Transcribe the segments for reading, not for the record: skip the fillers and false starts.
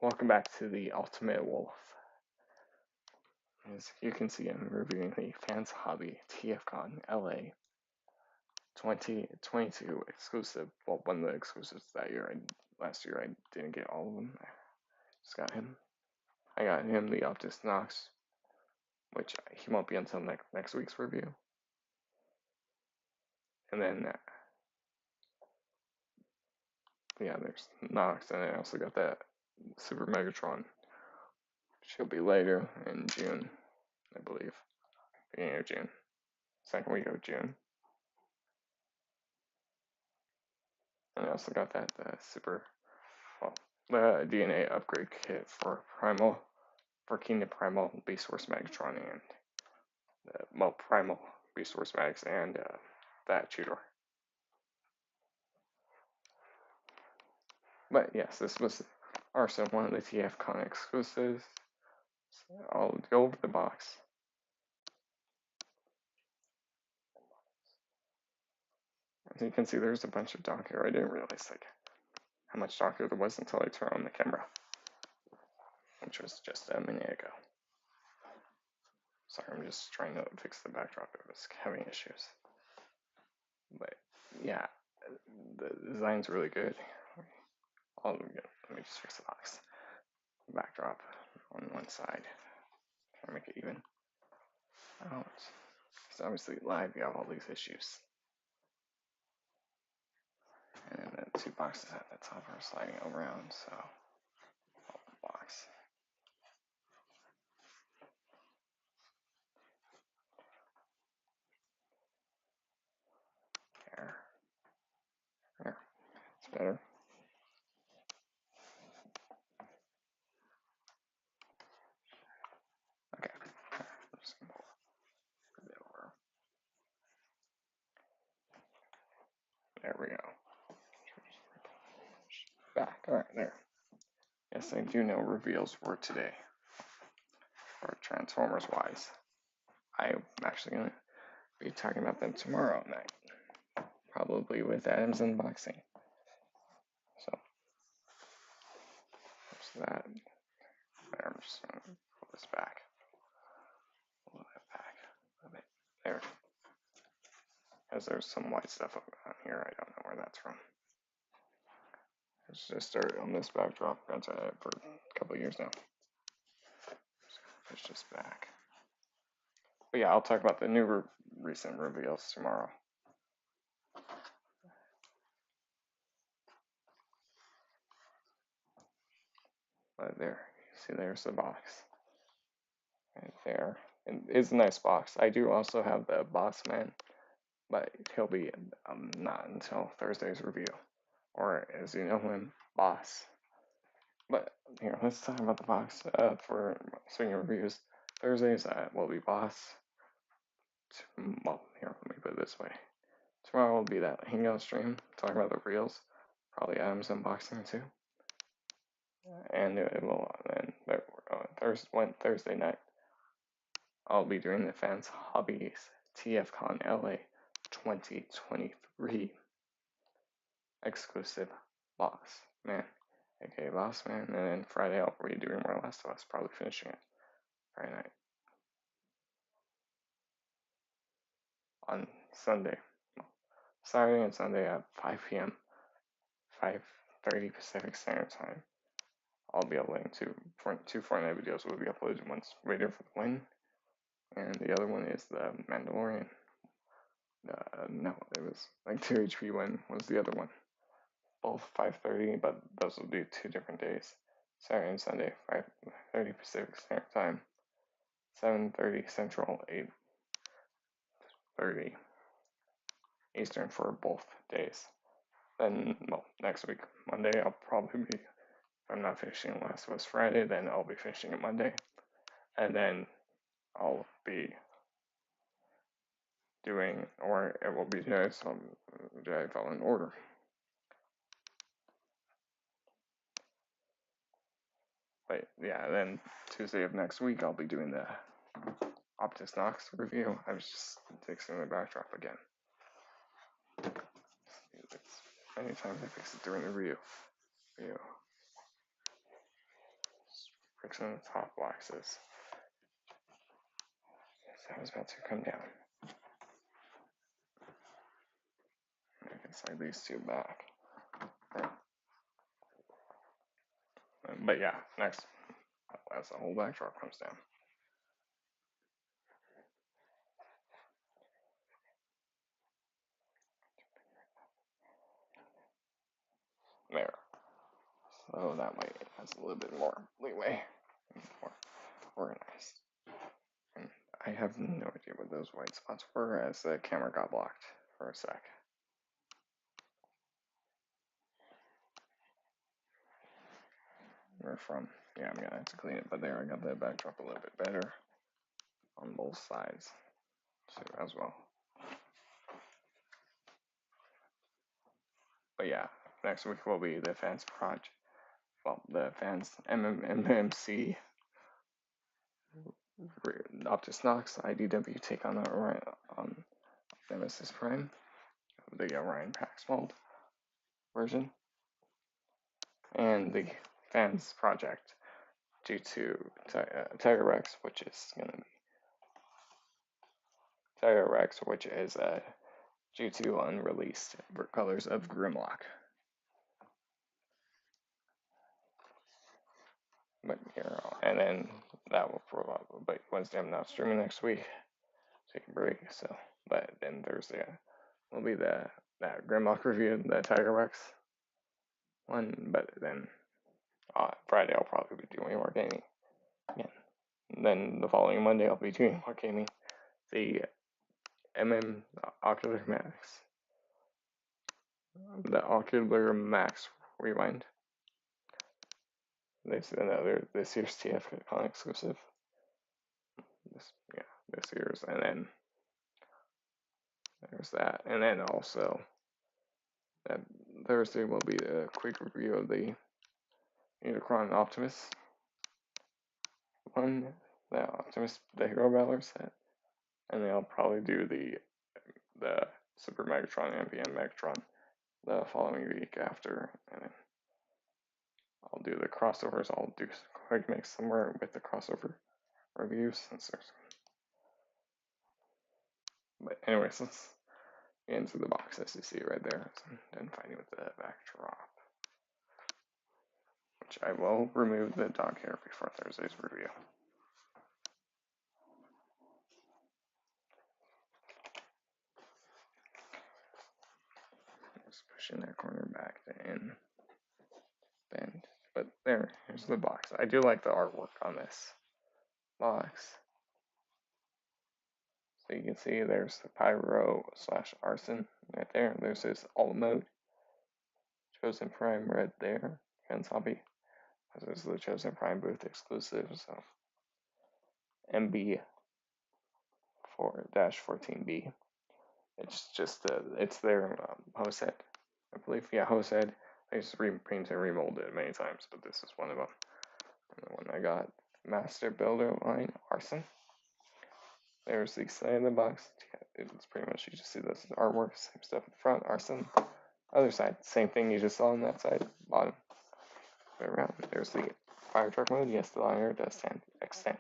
Welcome back to the Ultimate Wolf. As you can see, I'm reviewing the FansHobby Tfcon LA 2022 exclusive. Well, one of the exclusives that year. Last year I didn't get all of them. I just got him. I got him the Optus Nox, which he won't be until next week's review. And then, yeah, there's Nox, and I also got that Super Megatron. She'll be later in June, I believe. Beginning of June. Second week of June. And I also got that the DNA upgrade kit for Kingdom Primal, Beast Force Megatron, and Primal Beast Force Mags, and that Tudor. But yes, this was Arson, one of the Tfcon exclusives. So I'll go over the box. As you can see, there's a bunch of dock here. I didn't realize how much dock there was until I turned on the camera, which was just a minute ago. Sorry, I'm just trying to fix the backdrop. It was having issues. But yeah, the design's really good. Let me just fix the box. Backdrop on one side. Try to make it even. Oh, it's obviously live. You have all these issues. And then the two boxes at the top are sliding around, so box. There. It's better. Okay. I'm just gonna move it over. There we go. Back. Alright, there. Yes, I do know reveals were today. For Transformers wise. I'm actually gonna be talking about them tomorrow night. Probably with Adam's unboxing. So there's that. There, I'm just gonna pull this back. Pull that back a bit. There. As there's some white stuff up on here, I don't know where that's from. It's just started on this backdrop. I've had it for a couple of years now. Push this back. But yeah, I'll talk about the new recent reveals tomorrow. But there, you see there's the box. Right there. And it's a nice box. I do also have the Boss Man, but he'll be not until Thursday's review. Or as you know him, Boss. But here, let's talk about the box for swinging reviews. Thursdays will be Boss. Well, here, let me put it this way. Tomorrow will be that hangout stream, talking about the reels. Probably Adam's unboxing too. And it will then Thursday night, I'll be doing the FansHobby's TFCon LA 2023 exclusive Boss Man, aka Boss Man. And then Friday I'll be doing more Last of Us, probably finishing it Friday night. On Sunday, Saturday and Sunday at 5 p.m. 5:30 Pacific Standard Time. I'll be uploading two Fortnite videos will be uploaded. One's Raider for the Win, and the other one is the Mandalorian. No, it was like 2HP1 was the other one. Both 5:30, but those will be 2 different days. Saturday and Sunday, 5:30 Pacific Standard Time, 7:30 Central, 8:30 Eastern for both days. Then, well, next week, Monday, I'll probably be, if I'm not finishing Last of Us Friday, then I'll be finishing it Monday. And then I'll be doing, or it will be Jedi Fallen Order. But yeah, then Tuesday of next week, I'll be doing the Optus Nox review. I was just fixing the backdrop again. Many times I fix it during the review. fixing the top boxes. So I was about to come down. I can slide these two back. But yeah, next, as the whole backdrop comes down. There. So that way it has a little bit more leeway and more organized. And I have no idea what those white spots were as the camera got blocked for a sec. Where from? Yeah, I'm gonna have to clean it, but there I got the backdrop a little bit better on both sides too as well. But yeah, next week will be the fans project. Well, the fans MMC Optus Nox IDW take on the Orion Nemesis Prime, the Orion Pax mold version, and the fans project due to Tiger Rex, which is gonna be Tiger Rex, which is due to unreleased colors of Grimlock. But here, and then that will probably Wednesday. I'm not streaming next week. Take a break. So, but then Thursday will be that Grimlock review, the Tiger Rex one. But then Friday I'll probably be doing more gaming again. And then the following Monday I'll be doing more gaming. The Ocular Max, the Ocular Max Rewind. This year's Tfcon exclusive. This year's, and then there's that, and then also that Thursday will be a quick review of the Unicron Optimus one, the Optimus, the Hero Battler set, and then I'll probably do the Super Megatron and MPM Megatron the following week after, and then I'll do the crossovers. I'll do quick mix somewhere with the crossover reviews since there's. But anyways, let's get into the box as you see right there. So I'm done fighting with the backdrop, which I will remove the dog hair before Thursday's review. Just pushing that corner back to in. Bend. But here's the box. I do like the artwork on this box. So you can see there's the Pyro / Arson right there. There's his alt mode. Chosen Prime right there. FansHobby. This is the Chosen Prime booth exclusive. So MB 4-14B. It's just it's their host set, I believe. Yeah, host set. I just repainted and remolded it many times, but this is one of them. And the one I got, Master Builder line, Arson. There's the side of the box. It's pretty much, you just see this artwork, same stuff at the front, Arson. Other side, same thing you just saw on that side, bottom. Right around. There's the fire truck mode. Yes, the liner does extend.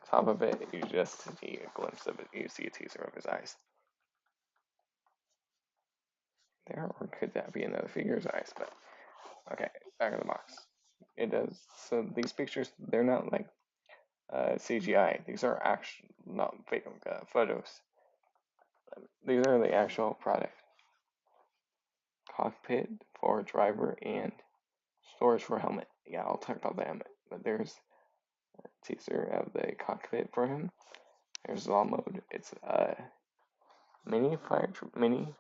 Top of it, you just see a glimpse of it. You see a teaser of his eyes. There, or could that be another figure's eyes? But okay, back of the box. It does. So these pictures, they're not like CGI. These are actual, not fake photos. These are the actual product. Cockpit for driver and storage for helmet. Yeah, I'll talk about the helmet. But there's a teaser of the cockpit for him. There's law mode. It's mini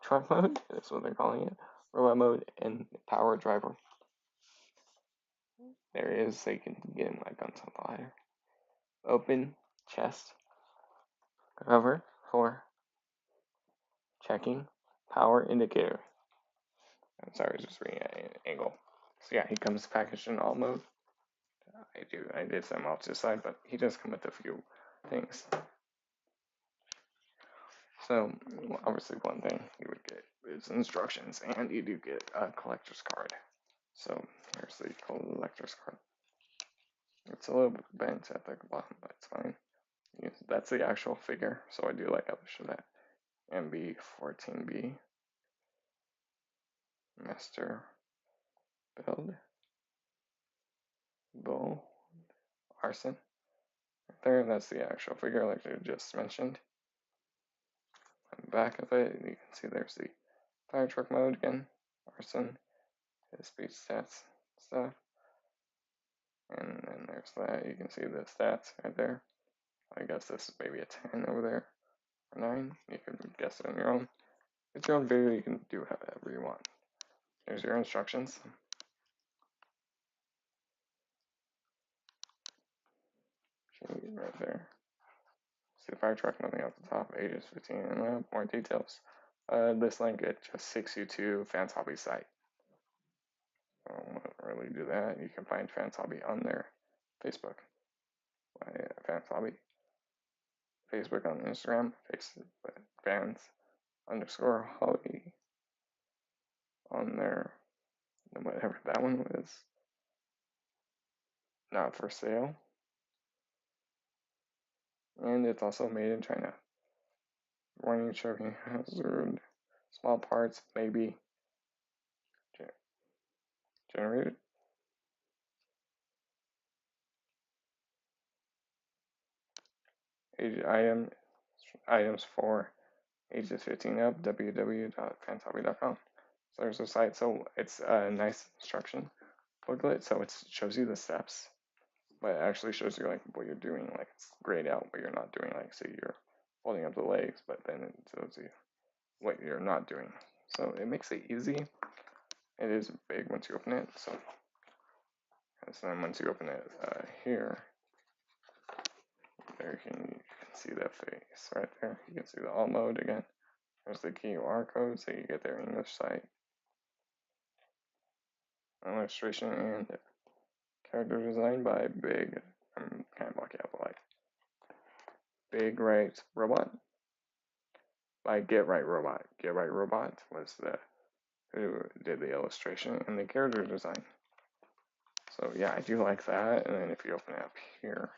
truck mode. That's what they're calling it. Robot mode and power driver. There it is, so you can get him like on top of the ladder. Open chest cover for checking power indicator. I'm sorry, just reading an angle. So yeah, he comes packaged in all mode. I did some off to the side, but he does come with a few things. So obviously one thing you would get is instructions, and you do get a collector's card. So here's the collector's card. It's a little bit bent at the bottom, but it's fine. That's the actual figure, so I do like how they show that. MB14B Master Build Bull Arson. Right there, that's the actual figure, like I just mentioned. On the back of it, you can see there's the fire truck mode again. Arson, his speed stats stuff. And then there's that. You can see the stats right there. I guess this is maybe a 10 over there, or 9. You can guess it on your own. It's your own video, you can do whatever you want. There's your instructions. Right there. See the fire truck, nothing at the top, ages 15 and up, more details. This link, it just takes you to FansHobby site. I won't really do that. You can find FansHobby on their Facebook. FansHobby. Facebook on Instagram, fans_hobby on there. Whatever that one was. Not for sale. And it's also made in China. Warning, choking hazard. Small parts, maybe. Generated. Items for ages 15 up, www.fanshobby.com. So there's a site. So it's a nice instruction booklet. So it shows you the steps, but it actually shows you like what you're doing. Like it's grayed out what you're not doing. Like say you're folding up the legs, but then it shows you what you're not doing. So it makes it easy. It is big once you open it. So then once you open it here, there you can see that face right there. You can see the alt mode again. There's the QR code, so you get their English site. Illustration and character design by Big. I'm kind of lucky out like Big Right Robot by Get Right Robot. Get Right Robot was the who did the illustration and the character design. So yeah, I do like that. And then if you open it up here,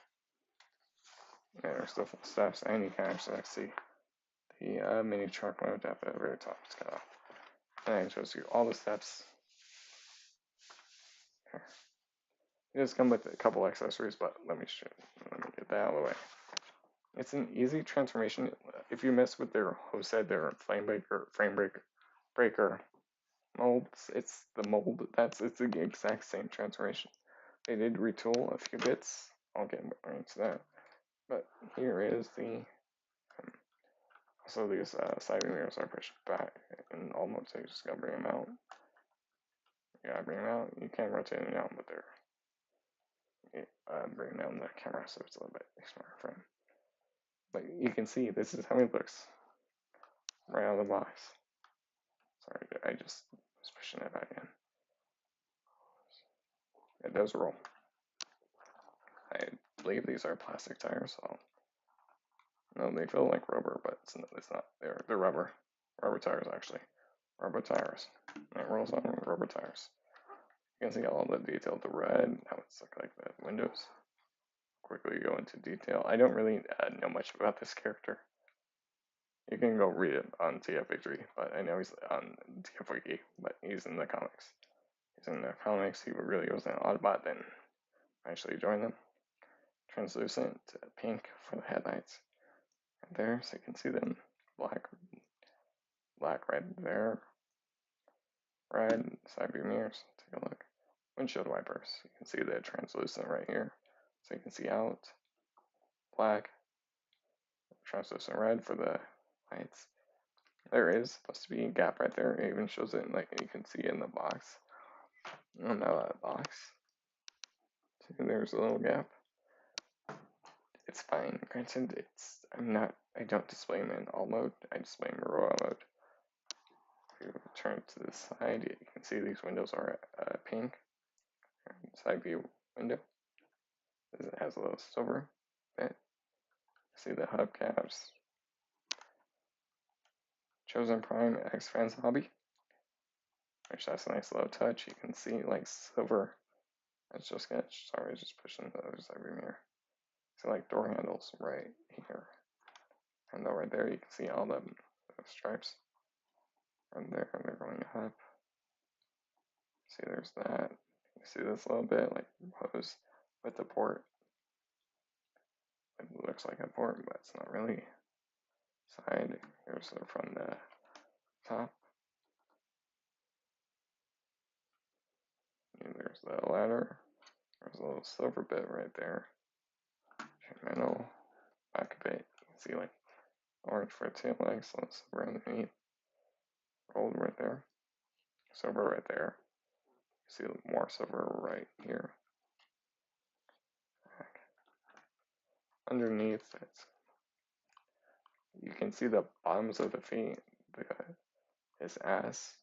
there's the full steps, and you can actually see the mini truck mode at the very top. It's cut off, and it shows you all the steps. Here. It does come with a couple accessories, but let me get that out of the way. It's an easy transformation. If you mess with their hose head, their frame breaker molds, it's the mold. It's the exact same transformation. They did retool a few bits. I'll get more into that. But here is the so these side mirrors are pushed back in all modes. So you just gotta bring them out. You gotta bring them out. You can't rotate them down, but they're bring down the camera so it's a little bit smaller frame. But you can see this is how it looks right out of the box. Sorry, I just was pushing it back in. It does roll. I believe these are plastic tires, so no, they feel like rubber, but it's not. They're rubber. Rubber tires, actually. Rubber tires. And it rolls on with rubber tires. You can see all the detail, the red, how it's like the windows. Quickly go into detail. I don't really know much about this character. You can go read it on TF3, but I know he's on TF but he's in the comics. He's in the comics. He really was an Autobot, then actually joined them. Translucent pink for the headlights. Right there, so you can see them black, red there. Red side view mirrors. Take a look. Windshield wipers. You can see the translucent right here, so you can see out. Black. Translucent red for the lights. There is supposed to be a gap right there. It even shows it like you can see in the box. I don't know that box. See, there's a little gap. It's fine. Granted, I don't display them in all mode. I display them in raw mode. If you turn to the side, you can see these windows are pink. Side view window. It has a little silver bit. See the hubcaps. Chosen Prime X FansHobby. which that's a nice low touch. You can see like silver. It's just sketch. Sorry, just pushing the other side mirror. So like door handles right here. And right there, you can see all the stripes. And there, and they're going up. See, there's that. You see this a little bit, like hose with the port. It looks like a port, but it's not really. Side. Here's from the top. And there's the ladder. There's a little silver bit right there. Middle, back of it. You can see like orange for tail legs, so silver underneath. Gold right there. Silver right there. You see more silver right here. Back. Underneath, you can see the bottoms of the feet. His ass.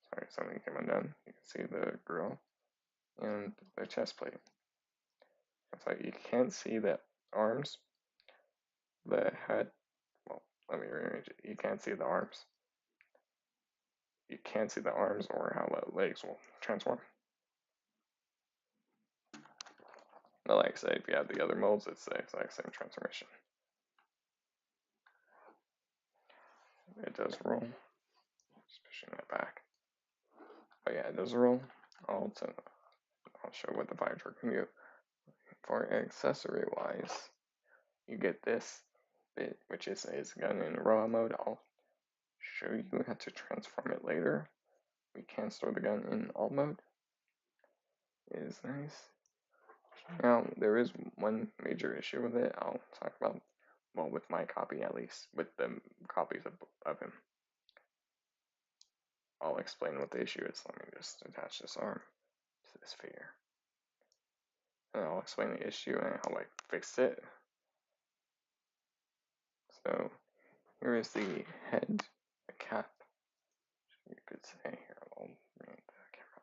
Sorry, something came undone. You can see the grill and the chest plate. It's like you can't see the arms, the head. Well, let me rearrange it. You can't see the arms. You can't see the arms or how the legs will transform. But like I say, if you have the other molds, it's the exact same transformation. It does roll. Just pushing that back. But yeah, it does roll. I'll show what the fire truck can do. For accessory wise, you get this bit, which is his gun in raw mode. I'll show you how to transform it later. We can store the gun in alt mode. It is nice. Now, there is one major issue with it. I'll talk about, well, with my copy at least, with the copies of him. I'll explain what the issue is. Let me just attach this arm to this figure. And I'll explain the issue and how I fixed it. So, here is the head, the cap. You could say here, I'll bring the camera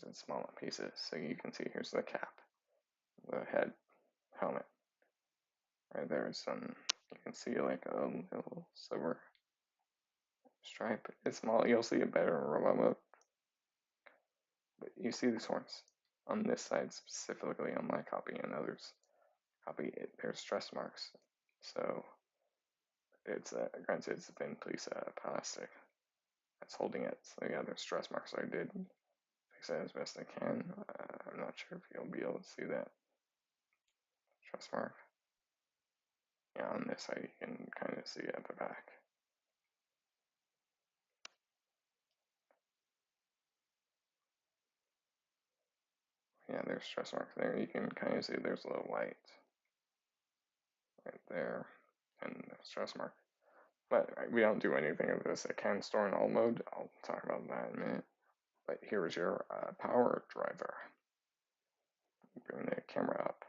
up in smaller pieces. So you can see here's the cap, the head, helmet. Right there is some, you can see like a little silver stripe. It's small, you'll see it better in robot mode. But you see these horns on this side specifically on my copy and others copy. There's stress marks. So it's granted it's a thin piece of plastic that's holding it. So yeah, there's stress marks. I did fix it as best I can. I'm not sure if you'll be able to see that stress mark. Yeah, on this side you can kind of see it at the back. Yeah, there's stress marks there. You can kind of see there's a little white right there and the stress mark. But we don't do anything of this. It can store in alt mode. I'll talk about that in a minute. But here is your power driver. Bring the camera up.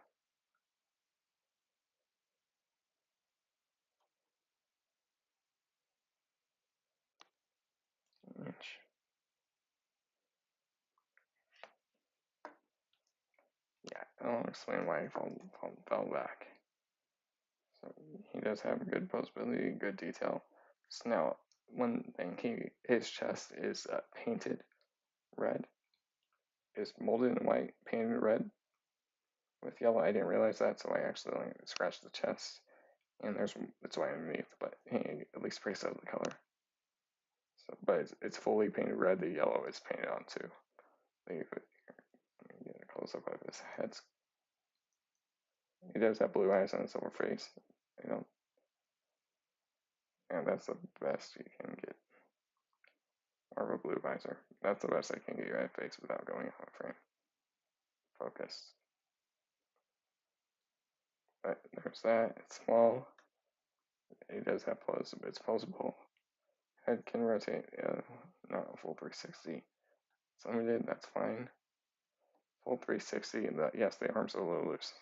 Inch. Yeah, I'll explain why he fell back. So he does have good posability, good detail. So now, one thing, his chest is painted red. Is molded in white, painted red with yellow. I didn't realize that, so I actually scratched the chest, and it's white underneath. But he at least breaks out the color. So, but it's fully painted red. The yellow is painted on too. Let me get a close up of his head. He does have blue eyes and a silver face. You know, and that's the best you can get. More of a blue visor. That's the best I can get you at face without going out of frame. Focus. But there's that. It's small. It does have it's posable. Head can rotate. Not a full 360. Some of it, that's fine. Full 360. Yes, the arms are a little loose.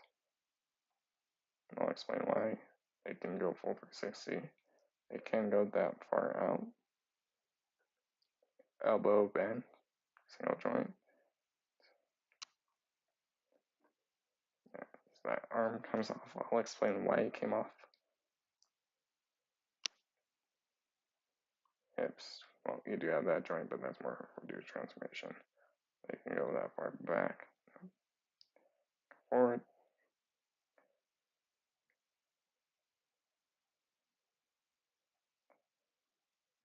I'll explain why. It can go full 360. It can go that far out. Elbow bend, single joint. Yeah, so that arm comes off. I'll explain why it came off. Hips Well, you do have that joint, but that's more reduced transformation. You can go that far back, forward.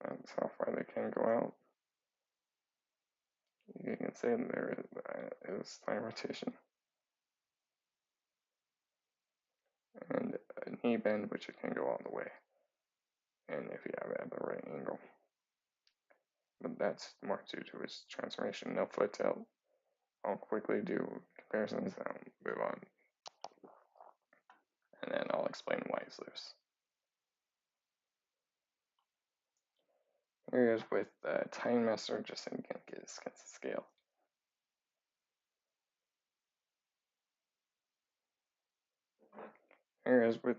That's how far they can go out. You can see there is thigh rotation and a knee bend, which it can go all the way, and if you have it at the right angle. But that's more due to its transformation. No foot tilt. I'll quickly do comparisons and move on, and then I'll explain why it's loose. Here it is with Time Master, just so you can get a sense of scale. Here it is with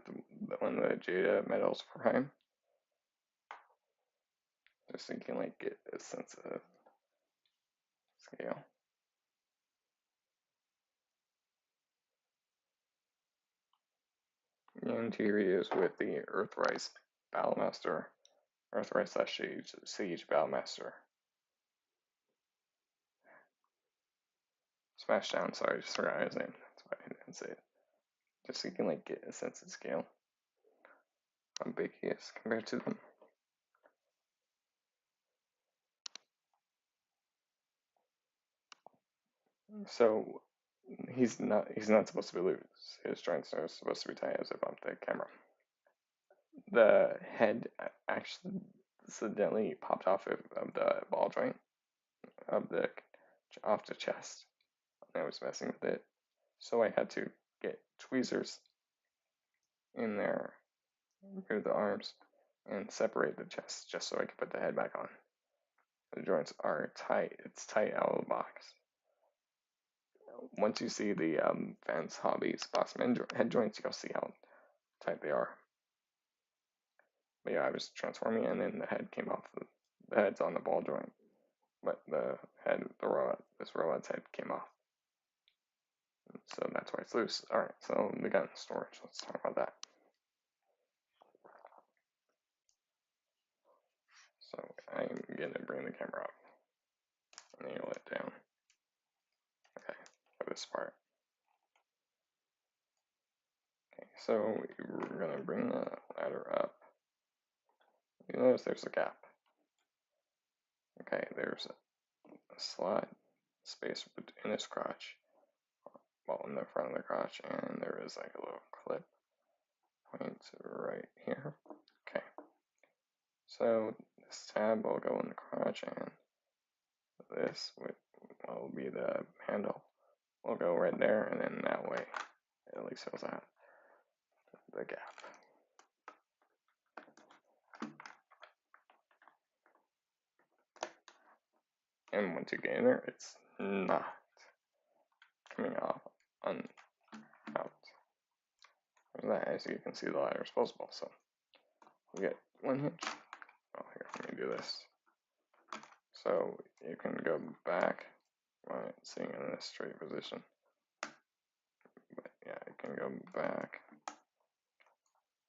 one of the Jada medals Prime, just so you can like get a sense of scale. And here he is with the Earthrise Battlemaster, Earthrise / Siege Battlemaster. Smashdown, sorry, I just forgot his name. That's why I didn't say it. Just so you can like get a sense of scale. How big he is compared to them. So he's not supposed to be loose. His joints are supposed to be tight as I bumped the camera. The head actually accidentally popped off of the ball joint off the chest. I was messing with it, so I had to get tweezers in there, remove the arms, and separate the chest just so I could put the head back on. The joints are tight. It's tight out of the box. Once you see the FansHobby Boxman head joints, you'll see how tight they are. But yeah, I was transforming and then the head came off. The head's on the ball joint, but this robot's head came off. So that's why it's loose. Alright, so the gun storage, let's talk about that. So I'm gonna bring the camera up and angle it down. Okay, for this part. Okay, so we're gonna bring the ladder up. You notice there's a gap. Okay, there's a slot space in his crotch, well, in the front of the crotch, and there is like a little clip point right here. Okay, so this tab will go in the crotch, and this will be the handle. Will go right there, and then that way it at least fills out the gap. And once you get in there, it's not coming off out. That, as you can see, the ladder is posable. So you get one hinge. Oh, here, let me do this. So you can go back while it's sitting in a straight position. But yeah, you can go back.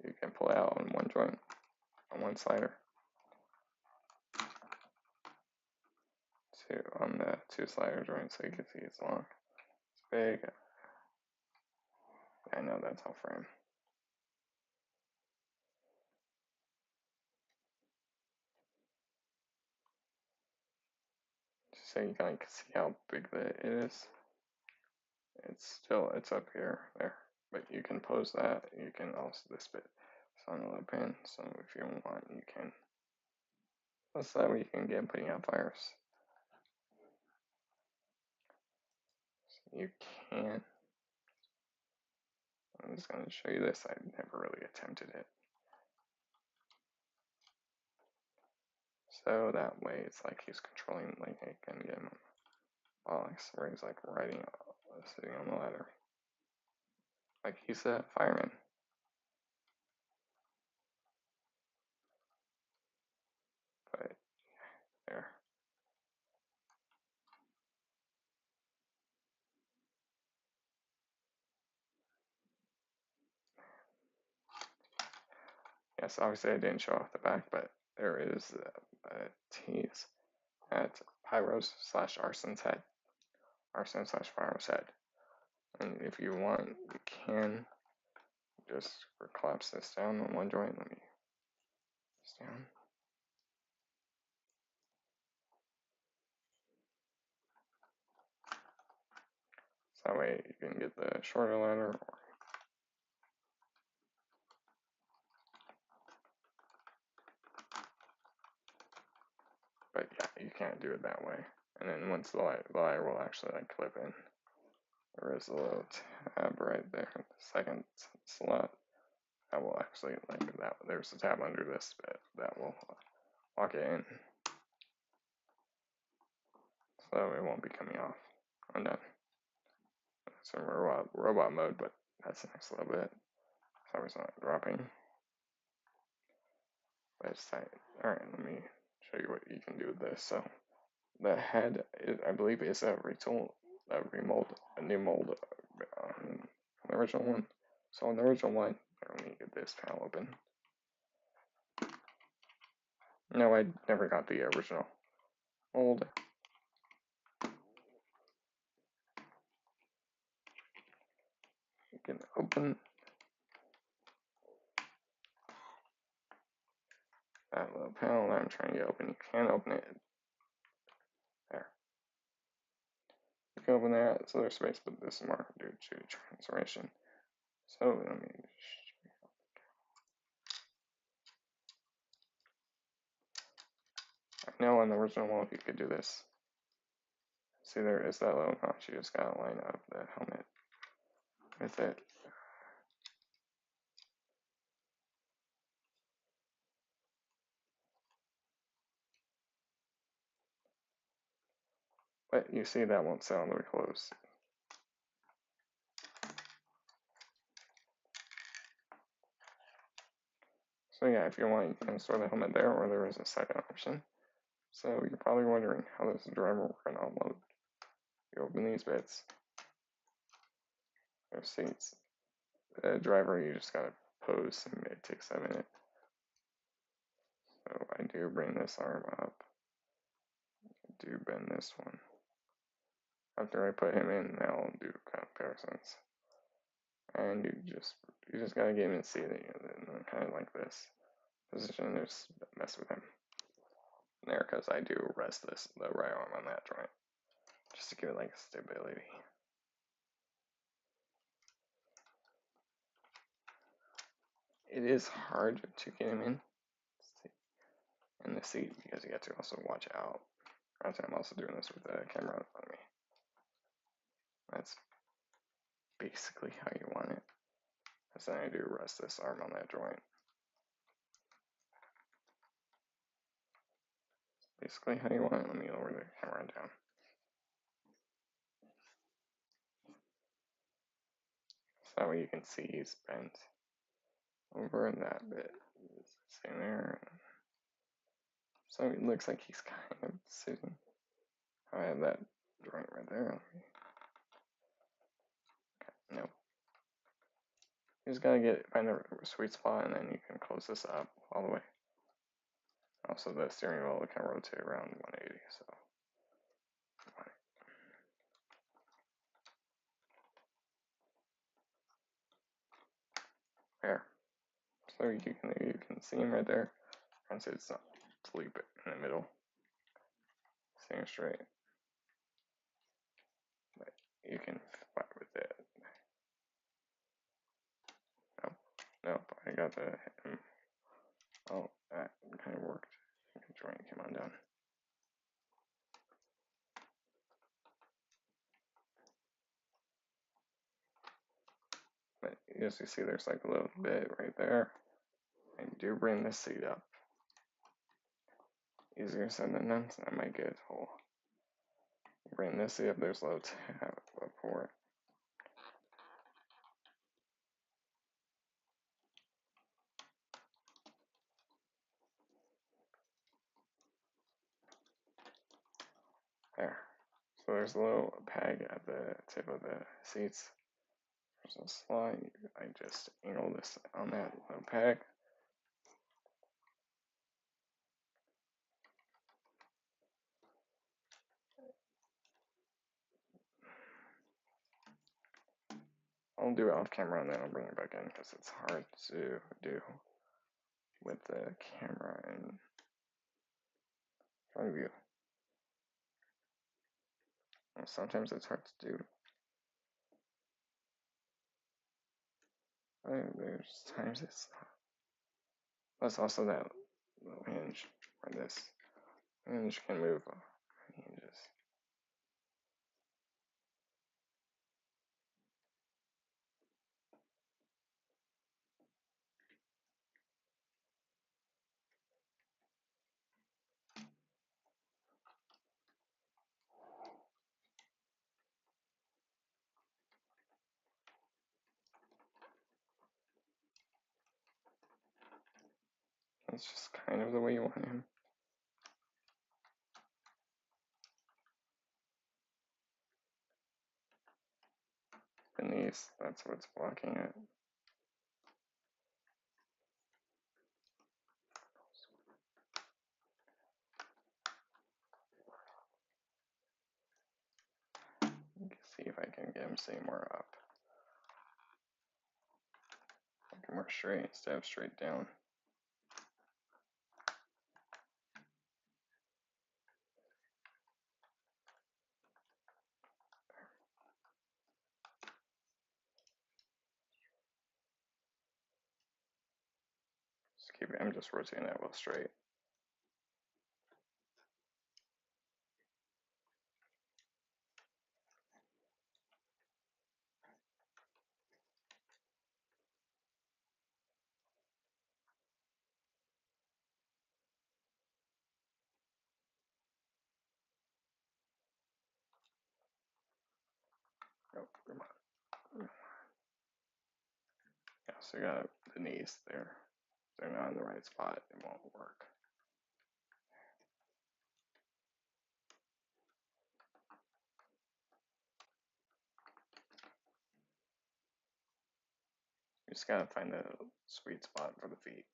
You can pull it out on one joint, on one slider. On the two slider joints, so you can see it's long. It's big. I know that's how frame. So you can see how big it is. It's up here, there. But you can pose that. You can also this bit. It's on the low pin. So if you want, you can. That's that way you can get putting out fires. So you can. I'm just going to show you this. I never really attempted it. So that way it's like he's controlling, like I can get him box where he's like riding, sitting on the ladder. Like he's a fireman. But there. Yes, obviously I didn't show off the back, but there is tees at Pyro's/Arson's head, Arson/Pyro's head. And if you want, you can just collapse this down on one joint. Let me this down. So that way you can get the shorter ladder. But yeah, you can't do it that way. And then once the ladder will actually like clip in. There is a little tab right there, the second slot. That will actually, like that, there's a tab under this bit that will lock it in. So it won't be coming off. I'm done. It's in robot mode, but that's the next little bit. So it's not dropping. But it's tight. Alright, let me show you what you can do with this. So the head, I believe, is a retool, a new mold from the original one. So on the original one, let me get this panel open. No, I never got the original mold. You can open that little panel that I'm trying to get open. You can open it. There. You can open that, so there's space, but this is more due to transformation. So let me I know on the original one you could do this. See, there is that little notch. You just gotta line up the helmet with it. But you see that won't sound very close. So yeah, if you want, you can store the helmet there, or there is a second option. So you're probably wondering how does the driver work on upload. You open these bits. There's seats. The driver, you just gotta pose, and it takes a minute. So I do bring this arm up. I do bend this one. After I put him in, now I'll do comparisons. And you just gotta get him in seating, and then kind of like this position, just mess with him. There, because I do rest the right arm on that joint, just to give it like stability. It is hard to get him in the seat because you have to also watch out. I'm also doing this with the camera in front of me. That's basically how you want it. So then I do rest this arm on that joint. Basically how you want it. Let me lower the camera down. So that way you can see he's bent over in that bit. Sitting there. So it looks like he's kind of sitting. I have that joint right there. Okay, no. You just gotta find the sweet spot, and then you can close this up all the way. Also, the steering wheel can rotate around 180. So. There. So you can see him right there. And so it's not sleep in the middle. Staying straight. But you can fight with it. Nope, I got the oh, that kind of worked. The joint came undone. But as you see, there's like a little bit right there. I do bring this seat up. Easier said than done, so I might get a hole. Bring this seat up, there's a little tab for it. There. So there's a little peg at the tip of the seats. There's a slide. I just angle this on that little peg. I'll do it off camera and then I'll bring it back in because it's hard to do with the camera in front of you. Sometimes it's hard to do. There's times it's not. Plus also that little hinge where this hinge can move hinges. That's just kind of the way you want him. Beneath, that's what's blocking it. See if I can get him sitting more up. Like more straight instead of straight down. I'm just rotating that wheel straight. Oh, come on. Yeah, so you got the knees there. If they're not in the right spot, it won't work. You just gotta find the sweet spot for the feet.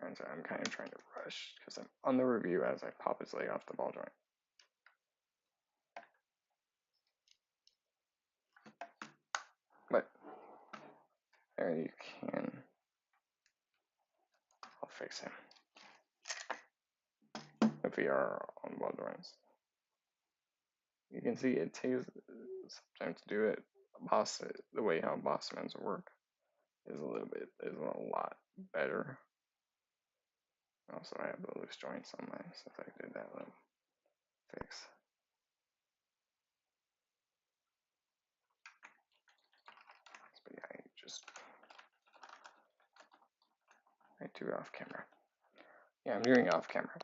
And so I'm kind of trying to rush because I'm on the review as I pop his leg off the ball joint. But there you can. I'll fix him if we are on ball joints. You can see it takes some time to do it. The way how Bossman's work is a lot better. Also, I have the loose joints on mine, so if I did that little fix. But yeah, I do it off camera. Yeah, I'm doing it off camera.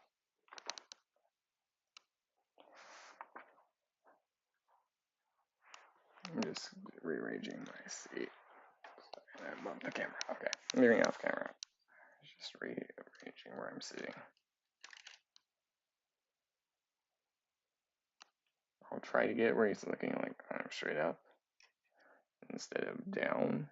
I'm just rearranging my seat. And I bumped the camera. Okay, I'm doing it off camera. Just rearranging where I'm sitting. I'll try to get where he's looking like kind of straight up instead of down.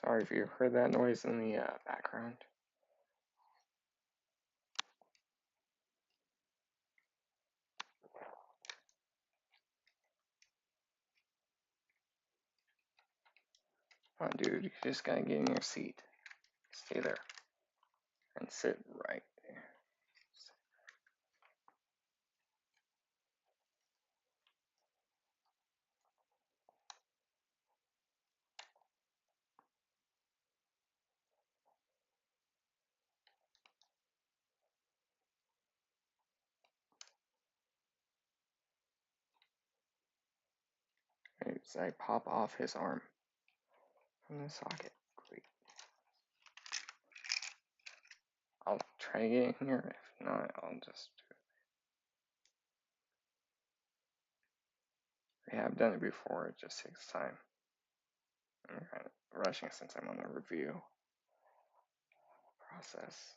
Sorry if you heard that noise in the background. Come on, dude, you just gotta get in your seat. Stay there. And sit right there. Right, so I pop off his arm from the socket. Great. I'll try to get in here. If not, I'll just do it. Yeah, I've done it before. It just takes time. I'm kind of rushing since I'm on the review process.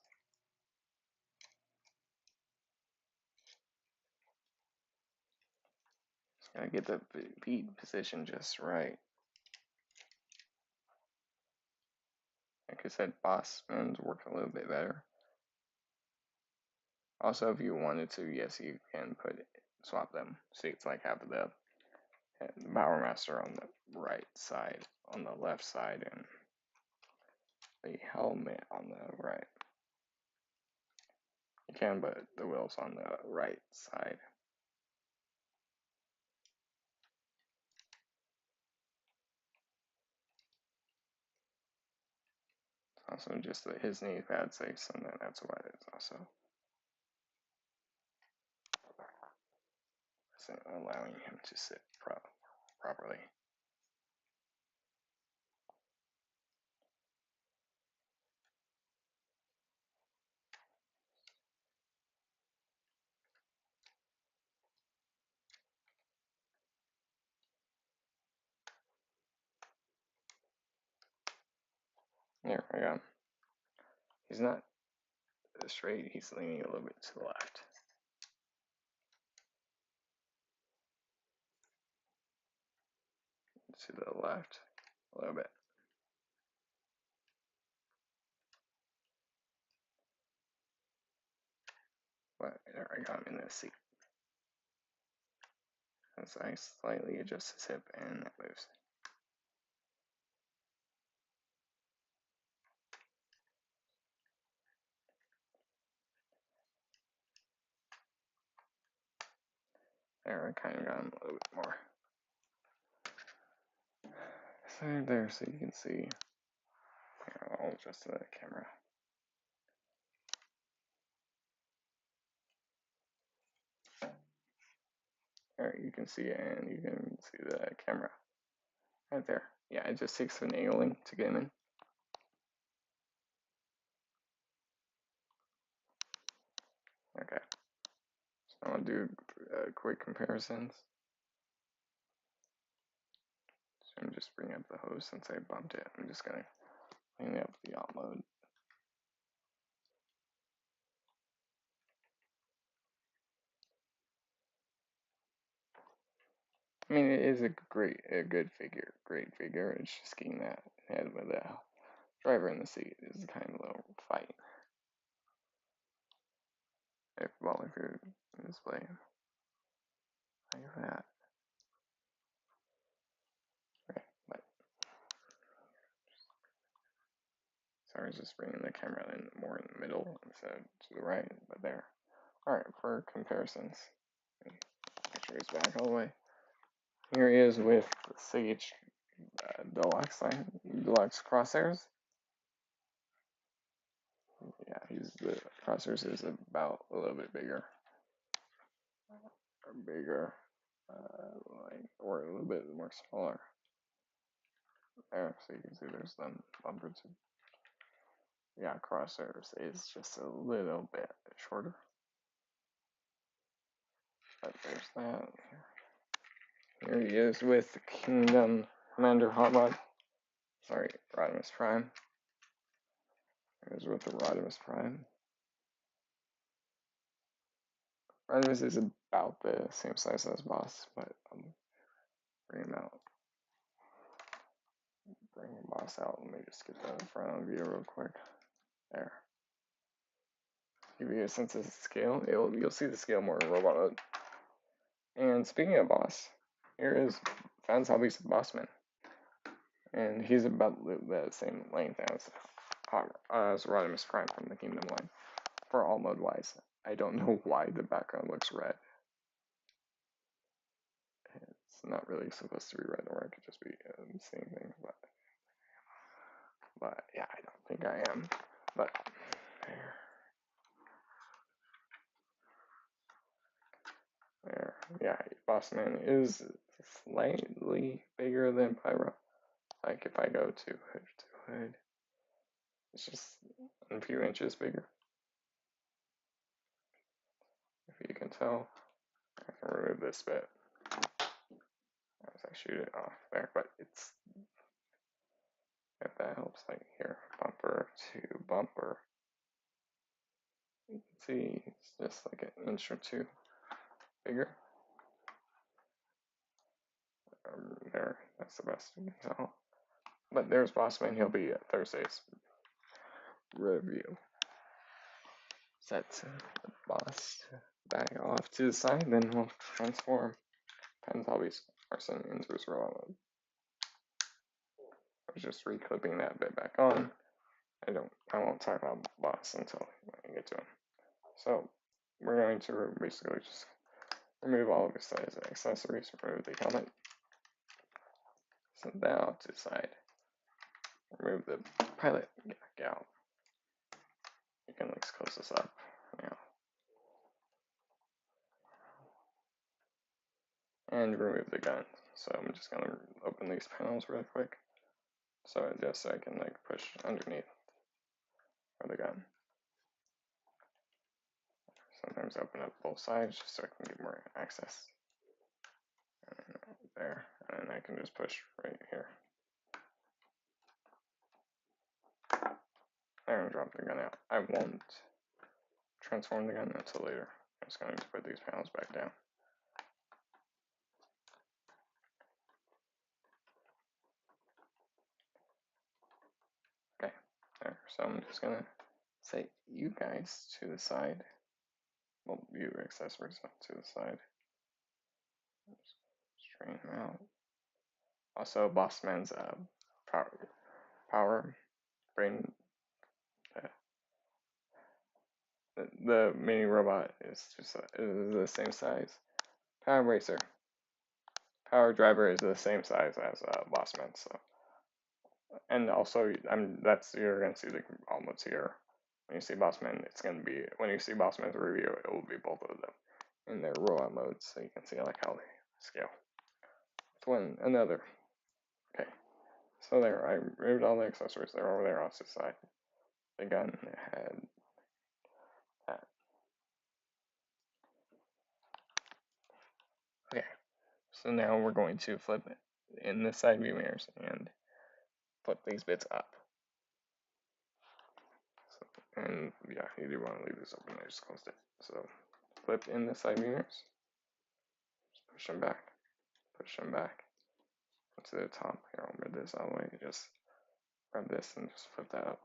Just gotta get the beat position just right. Like I said, boss moons work a little bit better. Also, if you wanted to, yes, you can swap them. See, it's like have the Power Master on the right side, on the left side, and the helmet on the right. You can, but the wheel's on the right side. Also, just his knee pad safe, and then that's why it's also allowing him to sit properly. There we go. He's not straight, he's leaning a little bit to the left. To the left a little bit. But there I got him in the seat. As I slightly adjust his hip and that moves. There, I kind of got him a little bit more. So there, so you can see. I'll adjust the camera. There, you can see it, and you can see the camera right there. Yeah, it just takes finagling to get him in. Okay. So I'll do quick comparisons. So I'm just bringing up the hose since I bumped it. I'm just gonna clean up the alt mode. I mean, it is a good figure, great figure. It's just getting that head with the driver in the seat is kind of a little fight. If you're displaying like that. Okay, but sorry, I was just bringing the camera in more in the middle instead of to the right, but there. Alright, for comparisons, make sure he's back all the way. Here he is with the Sage Deluxe crosshairs. Yeah, the crosshairs is about a little bit bigger. Or a little bit more smaller. There, so you can see there's them bumper too. Yeah, crosshairs is just a little bit shorter. But there's that. Here he is with the Kingdom Commander Hot Rod. Sorry, Rodimus Prime. Here's with the Rodimus Prime. Rodimus is about the same size as Boss, but I'm bringing him out. Bring Boss out. Let me just get the front view real quick. There. Give you a sense of scale. You'll see the scale more in robot mode. And speaking of Boss, here is FansHobby's Bossman. And he's about the same length as Rodimus Prime from the Kingdom line. For all mode wise. I don't know why the background looks red. It's not really supposed to be red, or it could just be the same thing, but yeah, I don't think I am. But there, yeah, Bossman is slightly bigger than Pyro. Like if I go to hood, it's just a few inches bigger. you can tell, I can remove this bit as I shoot it off there, but it's, if that helps, like here, bumper to bumper, you can see it's just like an inch or two bigger. There, that's the best you can tell. But there's Bossman, he'll be at Thursday's review. Set the boss back off to the side, then we'll transform FansHobby's Arson into his raw mode. I was just reclipping that bit back on. I won't talk about boss until I get to him. So we're going to basically just remove all of his accessories, remove the helmet, send that out to the side, remove the pilot gal. You can let's close this up now. And remove the gun. So I'm just gonna open these panels really quick. So just so I can like push underneath for the gun. Sometimes open up both sides just so I can get more access. And there, and then I can just push right here. There, and drop the gun out. I won't transform the gun until later. I'm just going to put these panels back down. Okay, there. So I'm just gonna set you guys to the side. Well, you accessories up to the side. Just straighten them out. Also, Bossman's power brain. The mini robot is just is the same size. Power Racer, Power Driver is the same size as Bossman. So, and also, that's you're gonna see the almost here. When you see Bossman, it's gonna be when you see Bossman's review, it will be both of them in their rollout modes, so you can see like how they scale. One another. Okay, so there, I removed all the accessories. They're over there off the side. The gun had that. Okay, so now we're going to flip it in the side view mirrors and flip these bits up. So, and yeah, you do want to leave this open. I just closed it. So flip in the side view mirrors. Just push them back. Push them back to the top. Here, I'll move this all the way. Just grab this and just flip that up.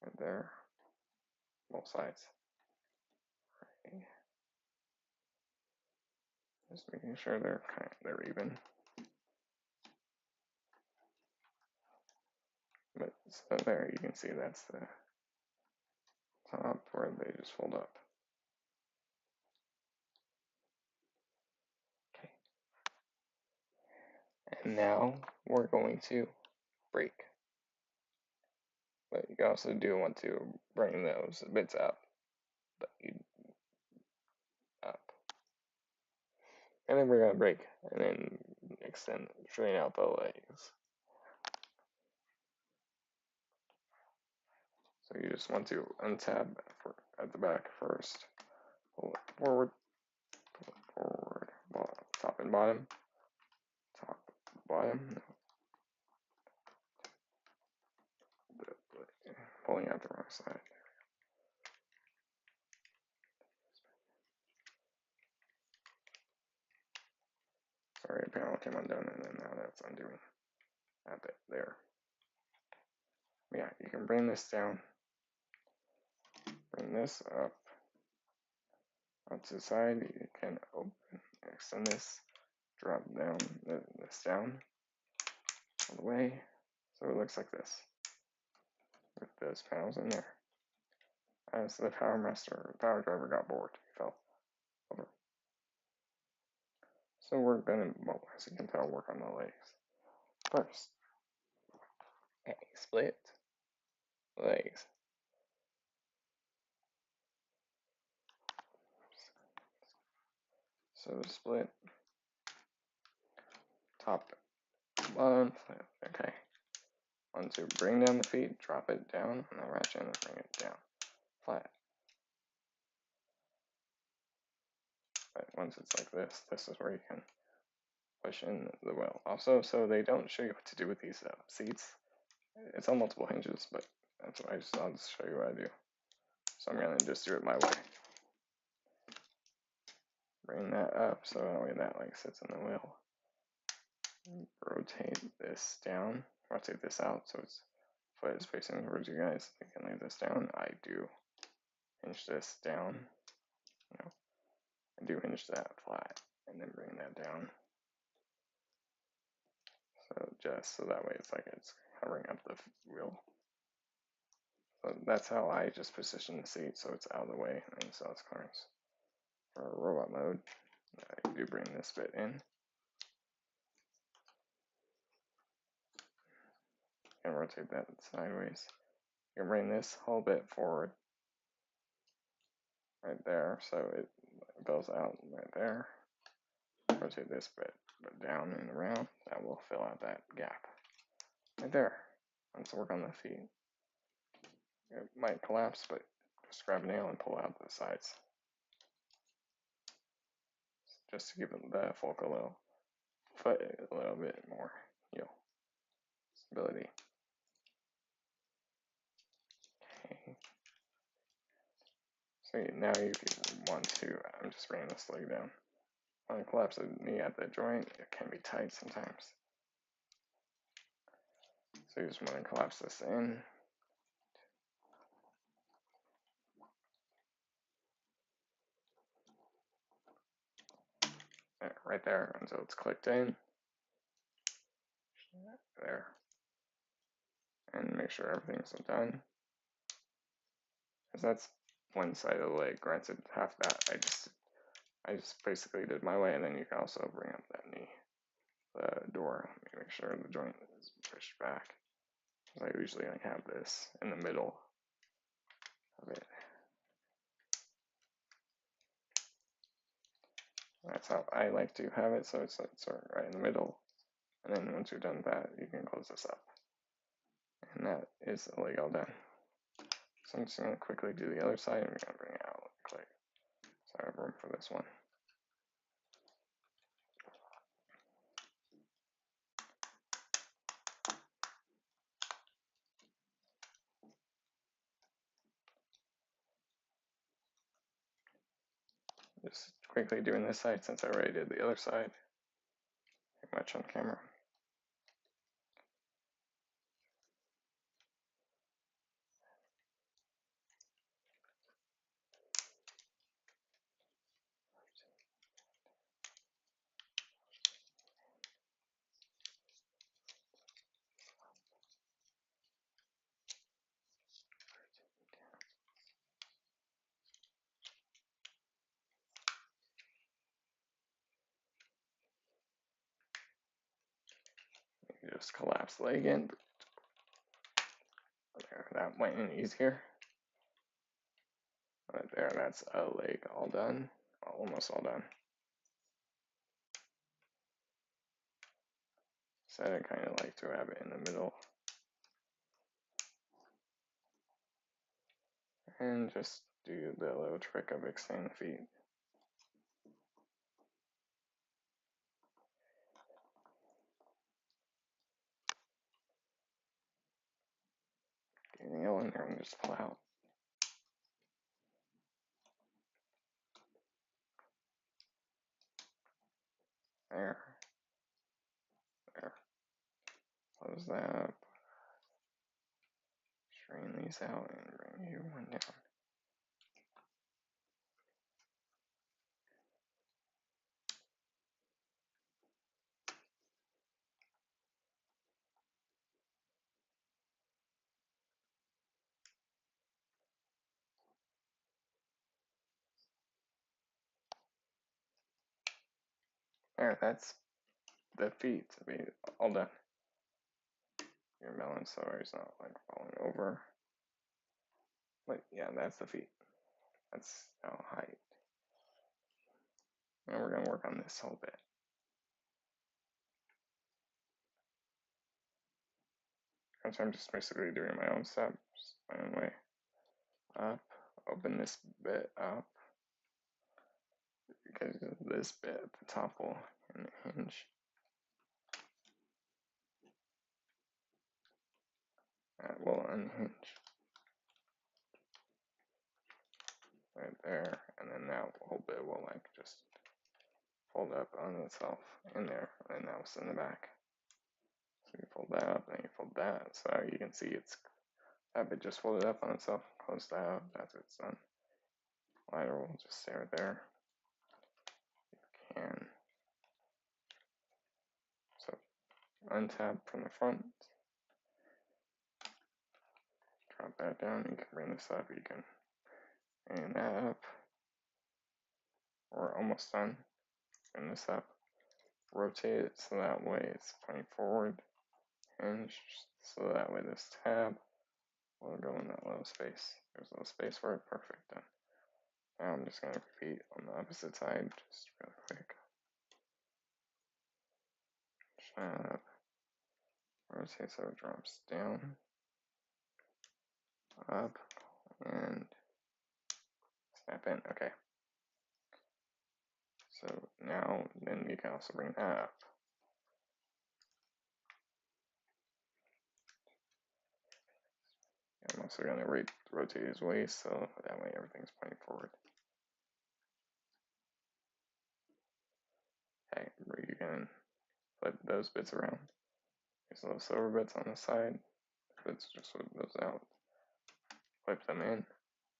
Right there. Both sides. Okay. Just making sure they're even. But so there, you can see that's the top where they just fold up. Okay. And now we're going to break. But you also do want to bring those bits up. But you up. And then we're gonna break and then extend, straighten out the legs. So you just want to untab at the back first. Pull it forward, top and bottom, top, bottom. Pulling out the wrong side. Sorry, the panel came undone and then now that's undoing that bit there. Yeah, you can bring this down, bring this up to the side. You can open, extend this, drop down this down all the way, so it looks like this with those panels in there. As the power driver got bored, he fell over. So we're gonna, well, as you can tell, work on the legs first. Okay, split legs. So split top, bottom, okay. Want to bring down the feet, drop it down on the ratchet and bring it down flat. But once it's like this is where you can push in the wheel. Also, so they don't show you what to do with these seats. It's on multiple hinges, but that's what I'll just show you what I do. So I'm gonna just do it my way. Bring that up so that way that like sits in the wheel. Rotate this down. Rotate this out so its foot is facing towards you guys. You can lay this down. I do hinge this down. You know, I do hinge that flat and then bring that down. So just so that way it's like it's covering up the wheel. So that's how I just position the seat so it's out of the way and so it's clearance. For robot mode, I do bring this bit in. And rotate that sideways. You can bring this whole bit forward. Right there, so it goes out right there. Rotate this bit down and around. That will fill out that gap. Right there. Let's work on the feet. It might collapse, but just grab a nail and pull out the sides. Just to give the folk a little foot a little bit more heel stability. Okay. So now if you want to, I'm just bringing this leg down. On collapse the knee at the joint, it can be tight sometimes. So you just want to collapse this in. There, right there until it's clicked in. There. And make sure everything's done. Because that's one side of the leg. Granted, half that I just basically did my way, and then you can also bring up that knee, the door. Make sure the joint is pushed back. I usually like have this in the middle of it. That's how I like to have it, so it's sort of right in the middle. And then once you're done with that, you can close this up. And that is the leg all done. So I'm just going to quickly do the other side, and we're going to bring it out quick. So I have room for this one. Just quickly doing this side since I already did the other side. Pretty much on camera. You just collapse the leg in. There, that went in easier. Right there, that's a leg all done. Almost all done. So I kind of like to have it in the middle. And just do the little trick of extending the feet. Get a nail in there and just pull out. There. There. Close that up. Straighten these out and bring you one down. There, that's the feet. I mean, all done. Your melon so it's not like falling over. But yeah, that's the feet. That's now height. Now we're gonna work on this whole bit. So I'm just basically doing my own steps, my own way. Up, open this bit up. because this bit at the top will hinge. That will unhinge right there, and then that whole bit will like just fold up on itself in there, and now it's in the back. So you fold that up, and you fold that, so you can see it's that bit just folded up on itself. Close that up, that's it's done. Lighter will just stay right there. You can so untap from the front, drop that down. You can bring this up. You can bring that up. We're almost done. Bring this up. Rotate it so that way it's pointing forward. Hinge so that way this tab will go in that little space. There's a little space for it. Perfect. Done. Now I'm just going to repeat on the opposite side just real quick. Shut up. Rotate so it drops down, up, and snap in. Okay. So now then you can also bring that up. I'm also going to rotate his waist so that way everything's pointing forward. Okay, you can flip those bits around. There's little silver bits on the side. Let's just flip those out. Flip them in.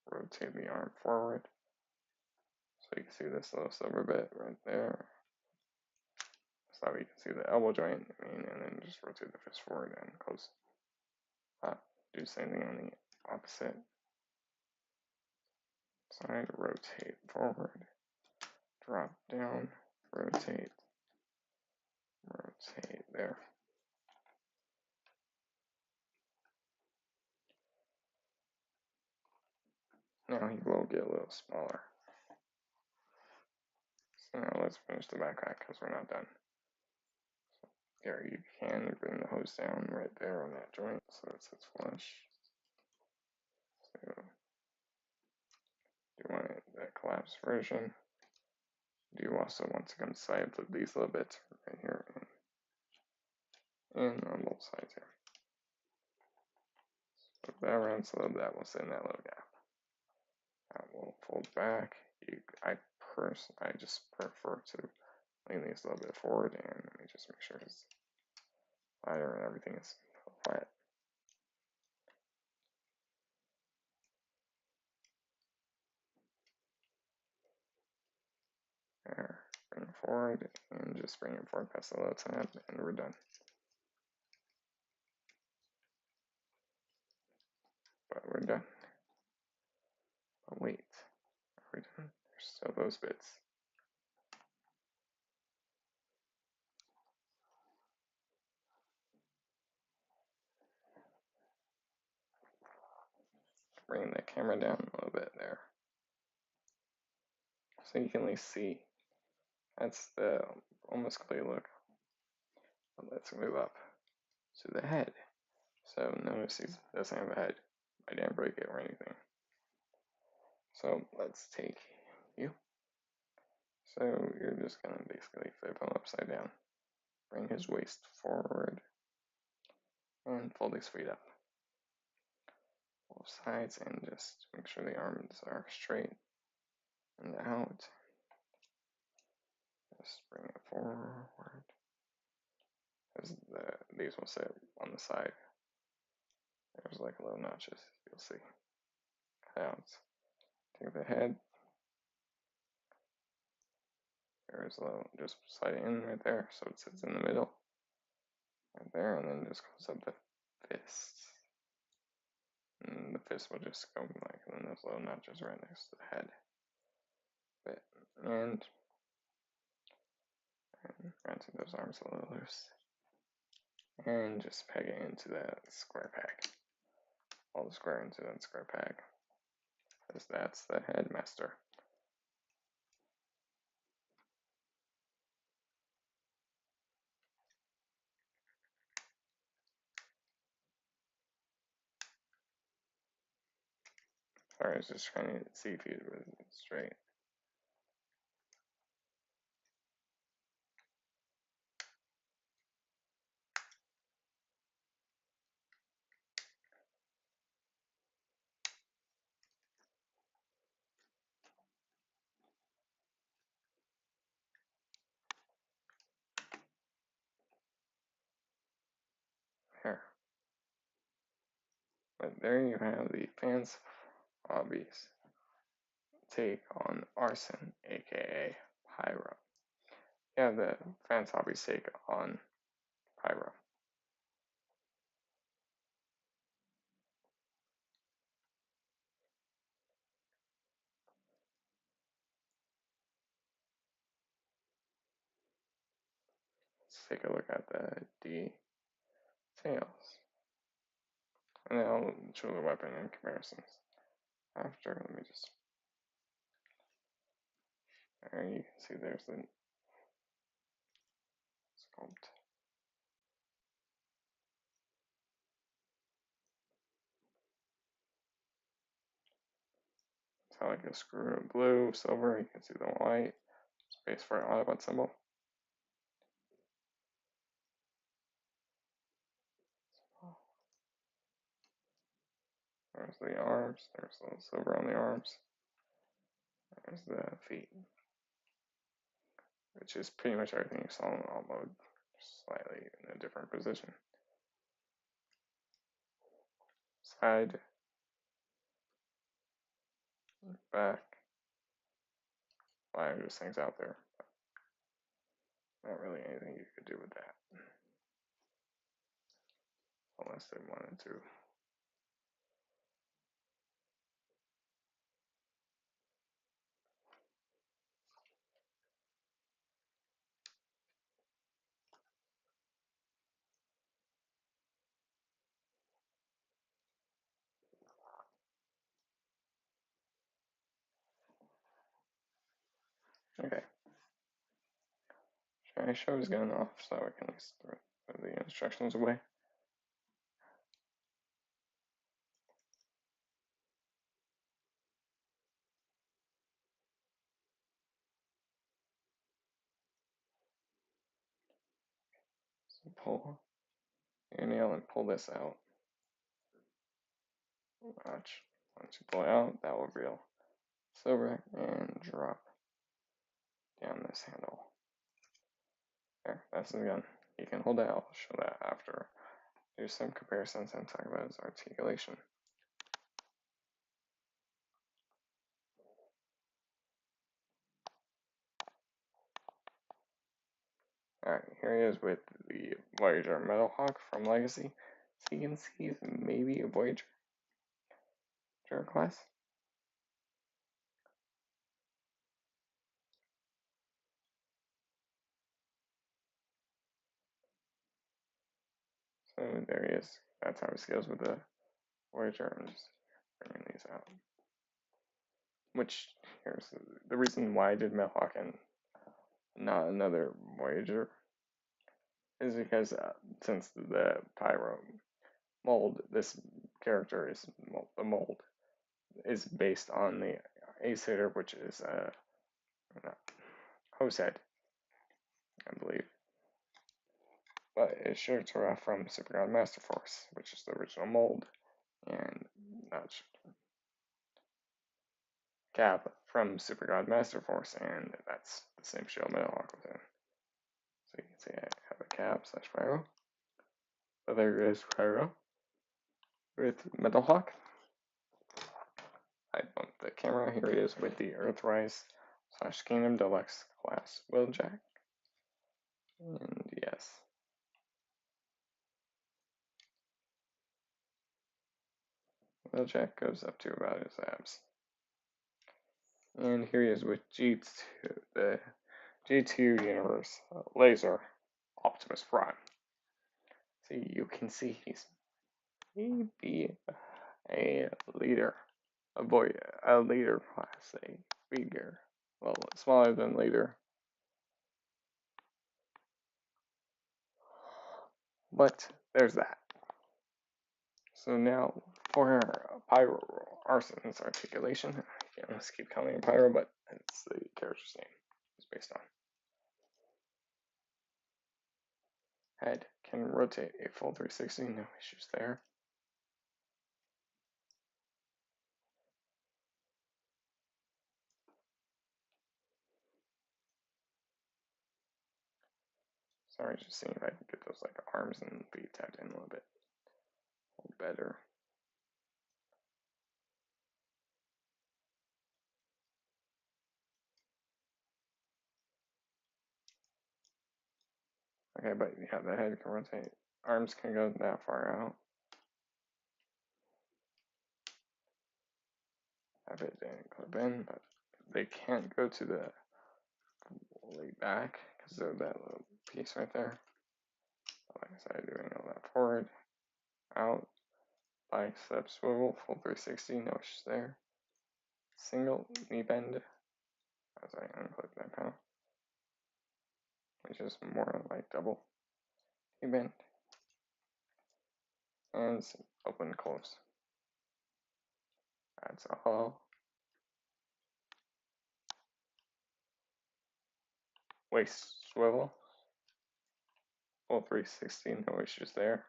Rotate the arm forward. So you can see this little silver bit right there. So you can see the elbow joint, and then just rotate the fist forward and close. Do the same thing on the opposite side. Rotate forward. Drop down. Rotate. Rotate there. Now he will get a little smaller. So now let's finish the backpack because we're not done. So there you can bring the hose down right there on that joint so it sits flush. So do you want it the collapsed version? Do you also want to come side flip these little bits right here and on both sides here? Flip that around so that will sit in that little gap. That will fold back. I just prefer to lean these a little bit forward, and let me just make sure it's lighter and everything is flat. There, bring it forward, and just bring it forward past the low tab, and we're done. But we're done. But wait, are we done? There's still those bits. Bring the camera down a little bit there. So you can at least see. That's the almost complete look. But let's move up to the head. So notice he doesn't have a head. I didn't break it or anything. So let's take you. So you're just gonna basically flip him upside down. Bring his waist forward and fold his feet up. Both sides and just make sure the arms are straight and out. Just bring it forward. As these will sit on the side. There's like little notches, you'll see. Out. Take the head. There's a little, just slide it in right there so it sits in the middle. Right there, and then just close up the fist. And the fist will just go like in those little notches right next to the head. And rotate those arms a little loose. And just peg it into that square peg. All the square into that square peg. Because that's the headmaster. Sorry, I was just trying to see if you was straight. But there you have the FansHobby's take on Arson, aka Pyro. Yeah, the FansHobby's take on Pyro. Let's take a look at the details. And then I'll show the weapon and comparisons after. Let me just. There you can see there's the sculpt. It's got like a screw blue, silver. You can see the white space for an Autobot symbol. There's the arms. There's the silver on the arms. There's the feet, which is pretty much everything you saw in alt mode, slightly in a different position. Side, back. Why are just things out there? Not really anything you could do with that, unless they wanted to. Okay. Should I show his gun off so I can at least throw the instructions away? So pull your nail and pull this out. Watch. Once you pull it out, that will reveal silver and drop down this handle. There, that's the gun. You can hold it, I'll show that after. Do some comparisons and talk about its articulation. Alright, here he is with the Voyager Metal Hawk from Legacy. So you can see he's maybe a Voyager class. So there he is. That's how he scales with the Voyager. I'm just bringing these out. Which, here's the reason why I did Metal Hawk and not another Voyager is because since the Pyro mold, this character is the mold is based on the Ace Hitter, which is Hosehead, I believe. But it's sure to from Super God Master Force, which is the original mold, and not Cap from Super God Master Force, and that's the same shield Metal Hawk within. So you can see I have a Cap / Pyro. So there is Pyro with Metal Hawk. I bumped the camera. Here it is with the Earthrise / Kingdom Deluxe class Wheeljack. And yes. Wheeljack goes up to about his abs. And here he is with G2, the G2 Universe Laser Optimus Prime. So you can see he's maybe a leader, a leader class, a bigger, well, smaller than leader. But there's that. So now for Pyro Arson's articulation. Again, let's keep calling him Pyro, but it's the character's name it's based on. Head can rotate a full 360, no issues there. Sorry, just seeing if I can get those like arms and feet tapped in a little bit better. Okay, but yeah, the head can rotate. Arms can go that far out. Have it clip in, but they can't go to the way back because of that little piece right there. Like I said, doing all that forward, out, bicep swivel, full 360, no issues there. Single knee bend as I unclip that panel, which is more like double knee bend. And open close. That's all. Waist swivel, full 360, no issues there.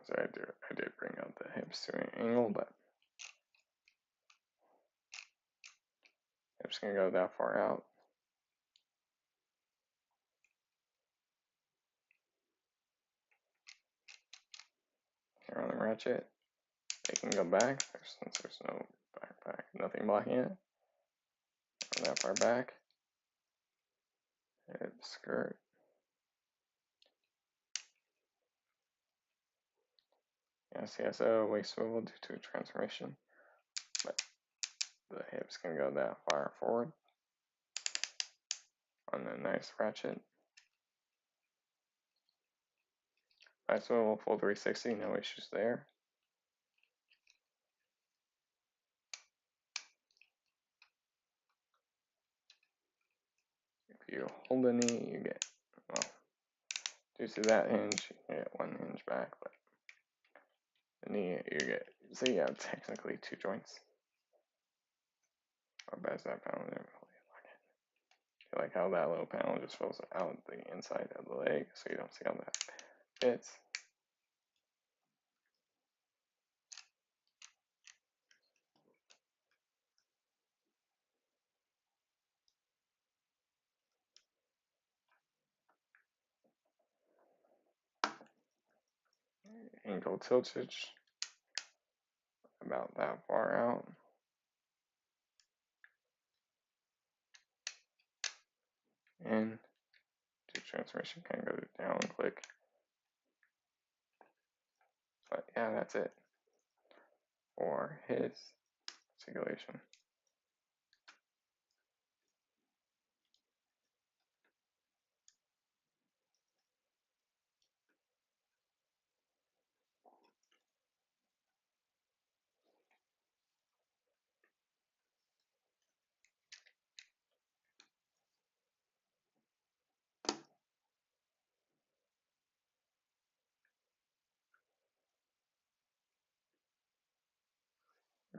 So I did bring out the hips to an angle, but hips can go that far out. Here on the ratchet, they can go back since there's no backpack, nothing blocking it. Go that far back. Hip, skirt. CSO, waist swivel due to transformation, but the hips can go that far forward on the nice ratchet. Back swivel, full 360, no issues there. If you hold the knee, you get, well, due to that hinge, you get one hinge back, but the knee, you get, so you have technically two joints. How bad is that panel? I like how that little panel just fills out the inside of the leg, so you don't see how that fits. Ankle tiltage about that far out. And do transformation, can go down, click. But yeah, that's it for his articulation.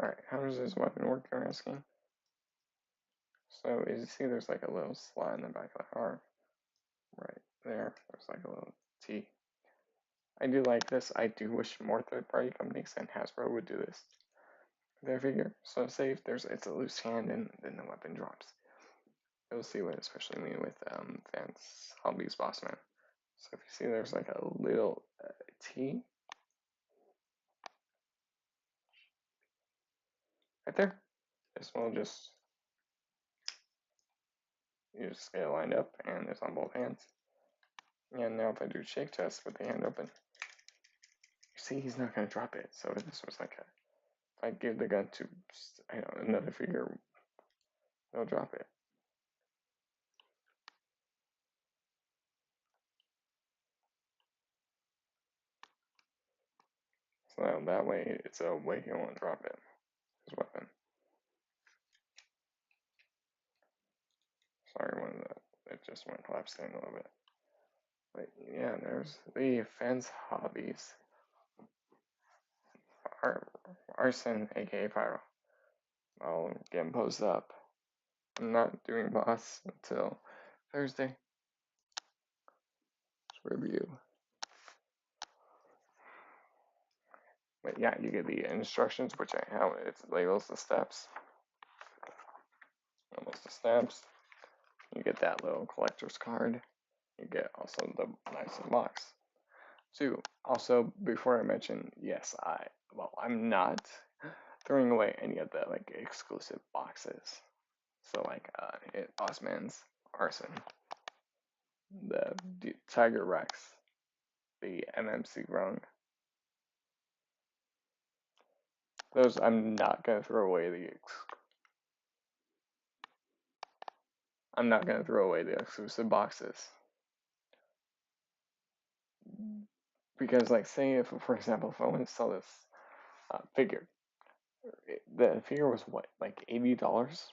Alright, how does this weapon work, you're asking? So as you see, there's like a little slot in the back of the arm. Right there, there's like a little T. I do like this. I do wish more third-party companies and Hasbro would do this for their figure. So say if it's a loose hand and then the weapon drops. You'll see what especially mean with FansHobby's Boss Man. So if you see there's like a little T right there. This will just, you just get it lined up and it's on both hands. And now if I do shake test with the hand open, you see he's not going to drop it. So if this was like a, if I give the gun to another figure, they'll drop it. So that way it's a way he won't drop it, his weapon. Sorry, it just went collapsing a little bit. But yeah, there's the FansHobby's Arson, aka Pyro. I'll get him posed up. I'm not doing boss until Thursday. Let's review. But yeah, you get the instructions, which I have. It labels the steps. Almost the steps. You get that little collector's card. You get also the nice box. So also, before I mention, yes, I'm not throwing away any of the like exclusive boxes. So like Bossman's Arson, the Tiger Rex, the MMC Grung. Those I'm not gonna throw away I'm not gonna throw away the exclusive boxes. Because like say if for example if I want to sell this figure, the figure was what, like $80,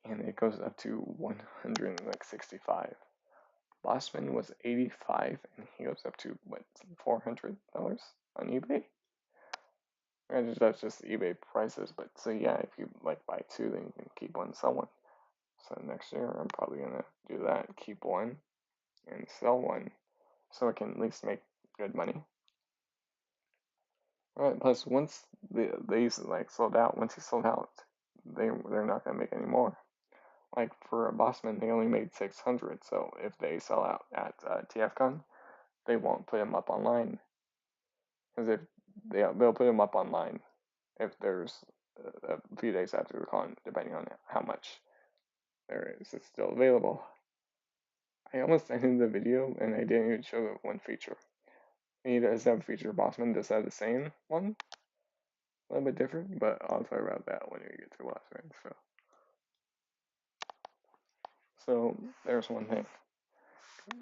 and it goes up to 165. Bossman was 85, and he goes up to what, $400 on eBay. And that's just eBay prices, but so yeah, if you like buy two, then you can keep one, sell one. So next year I'm probably gonna do that, keep one and sell one, so I can at least make good money. Right. Plus, once these like sold out, once he sold out, they're not gonna make any more. Like for a Bossman, they only made 600. So if they sell out at Tfcon, they won't put them up online. Because if they'll put them up online if there's a few days after the con, depending on how much there is it's still available. I almost ended the video and I didn't even show the one feature. He does have a feature. Bossman does have the same one, a little bit different, but I'll talk about that when we get to Bossman. So there's one thing.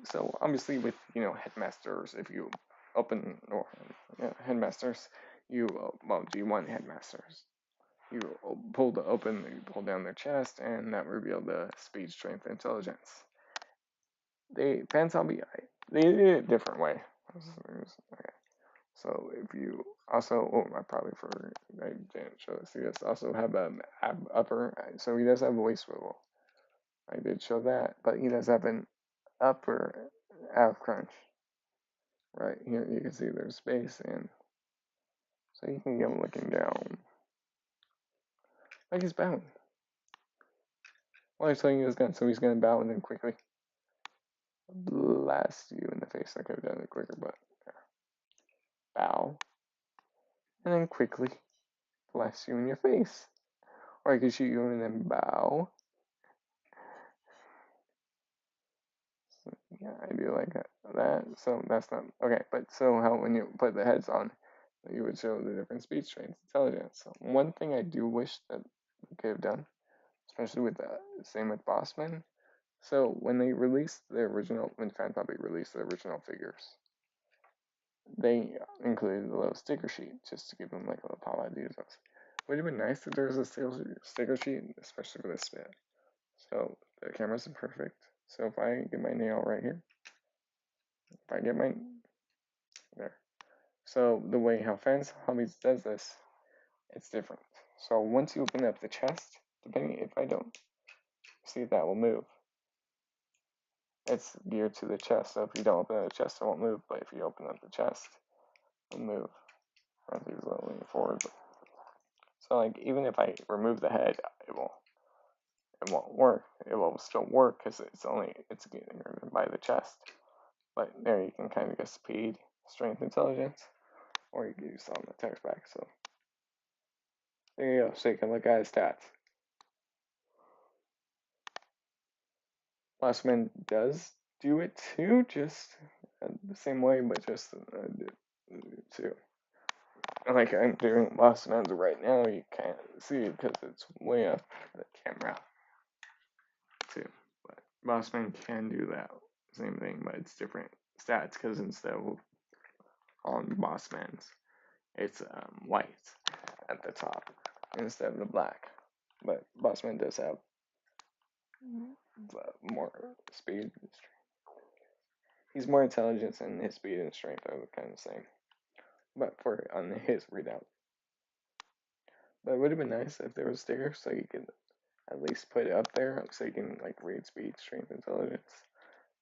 So obviously with headmasters, if you open or headmasters, you well, do you want headmasters? You pull down their chest, and that revealed the speed, strength, intelligence. FansHobby, they did it a different way. Okay. So if you also, I didn't show this. He does also have an upper, so he does have a waist swivel. I did show that, but he does have an upper ab crunch. Right here, you can see there's space, and so you can get him looking down, like he's bowing. Well, he's telling you his gun, so he's gonna bow and then quickly blast you in the face. I could have done it quicker, but yeah. Bow, and then quickly blast you in your face. Or I could shoot you and then bow. So, yeah, I do like that. So that's not okay. But so how when you put the heads on, you would show the different speed, strength, intelligence. So one thing I do wish that we could have done, especially with the same with Bossman. So when they released the original, when FanHobby released the original figures, they included a little sticker sheet just to give them like a little pop out details. Would have been nice if there was a sticker sheet, especially for this bit. So the camera's imperfect. So if I get my nail right here, if I get my there. So the way how FansHobby does this, it's different. So once you open up the chest, depending if I don't see that will move. It's geared to the chest, so if you don't open up the chest, it won't move. But if you open up the chest, it'll move. Frankly, it's a little leaning forward. So like even if I remove the head, it won't work. It will still work because it's getting by the chest. But there you can kind of get speed, strength, intelligence, or you can use on the text back. So there you go. So you can look at his stats. Last Man does do it too, just the same way, but just too. Like I'm doing Last Man's right now, you can't see it because it's way up the camera too. But Boss Man can do that same thing, but it's different stats because instead of on Boss Man's, it's white at the top instead of the black. But Boss Man does have more speed. He's more intelligent, and his speed and strength are kind of the same. But for on his readout. But it would have been nice if there was stickers so you could at least put it up there so you can like read speed, strength, intelligence.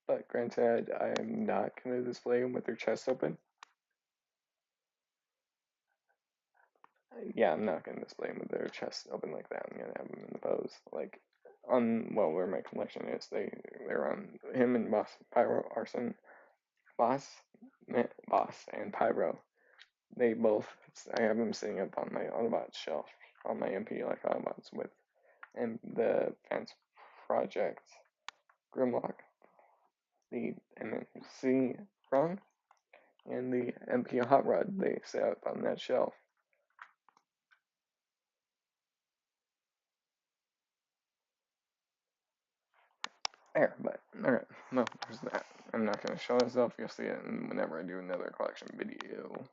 But granted, I am not going to display them with their chest open. Yeah, I'm not going to display them with their chest open like that. I'm going to have them in the pose. Like, on, well, where my collection is, they're on him and Pyro, Arson, Boss, and Pyro. They both, I have them sitting up on my Autobot shelf, on my MP like Autobots with, and the Fans Project Grimlock, the MMC Run, and the MP Hot Rod. They sit up on that shelf. There, but alright, no, there's that. I'm not gonna show myself. You'll see it whenever I do another collection video,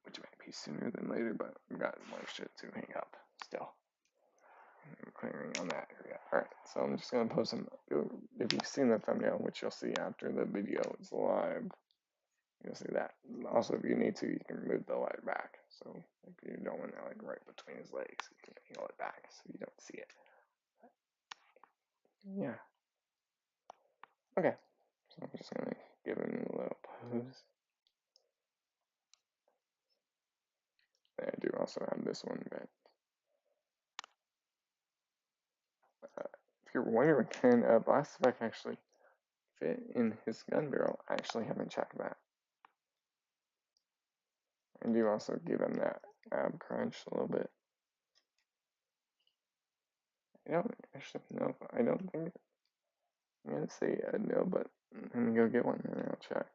which might be sooner than later. But I've got more shit to hang up still. I'm clearing on that area. Alright, so I'm just gonna post them. If you've seen the thumbnail, which you'll see after the video is live, you'll see that. Also, if you need to, you can move the light back. So if you don't want it like right between his legs, you can angle it back so you don't see it. Yeah. Okay. So I'm just gonna give him a little pose. I do also have this one, but if you're wondering, can a blast effect actually fit in his gun barrel? I actually haven't checked that. I do also give him that ab crunch a little bit. I don't actually know. I don't think. I'm gonna say no, but let me go get one and I'll check.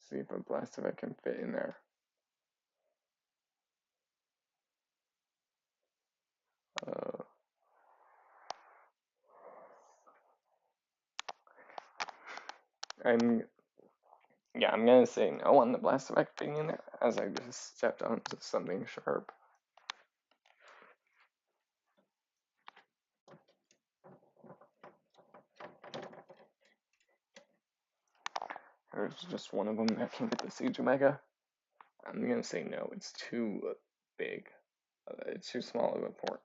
See if a blast effect can fit in there. I'm gonna say no on the blast effect being in there, as I just stepped onto something sharp. There's just one of them that can get the Siege Omega. I'm gonna say no. It's too big. It's too small of a port.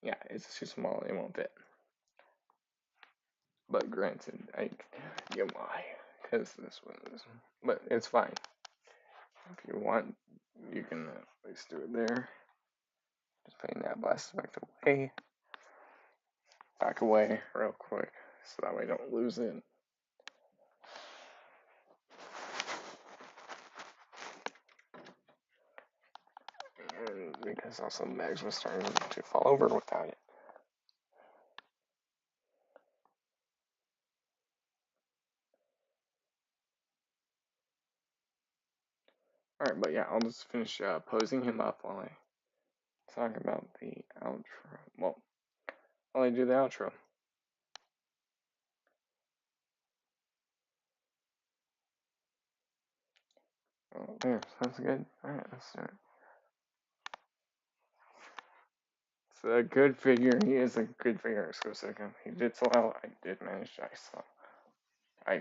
Yeah, it's too small. It won't fit. But granted, I get why, because this one is. But it's fine. If you want, you can at least do it there. Just putting that blast effect away. Back away real quick, so that way I don't lose it. And because also Mags was starting to fall over without it. Alright, but yeah, I'll just finish posing him up while I talk about the outro. Well, while I do the outro. Oh, there, sounds good. Alright, let's do it. It's a good figure. He is a good figure. Exclusive. He did sell out. I did manage. I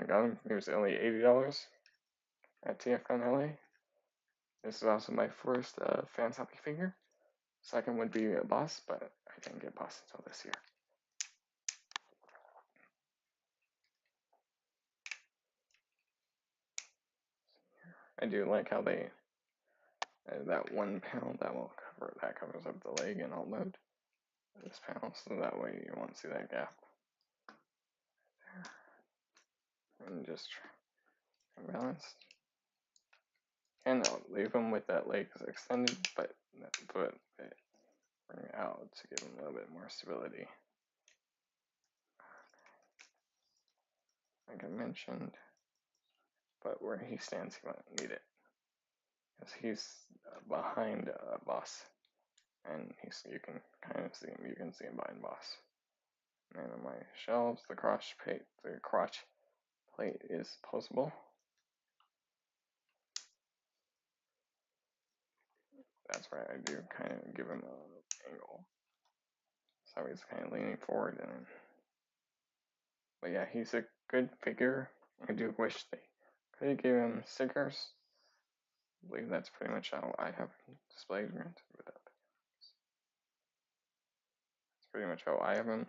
got him. He was only $80 at Tfcon LA. This is also my first FansHobby figure. Second would be a boss, but I didn't get boss until this year. I do like how they that one panel that covers up the leg in alt mode. This panel, so that way you won't see that gap. And just balance. And I'll leave them with that leg extended, but bring it out to give them a little bit more stability. Like I mentioned, but where he stands, he won't need it, because he's behind boss, and you can kind of see him. You can see him behind boss. And on my shelves, the crotch plate is posable. That's right. I do kind of give him an angle, so he's kind of leaning forward. But yeah, he's a good figure. I do wish they could have given him stickers. I believe that's pretty much how I have displayed him. That's pretty much how I have him.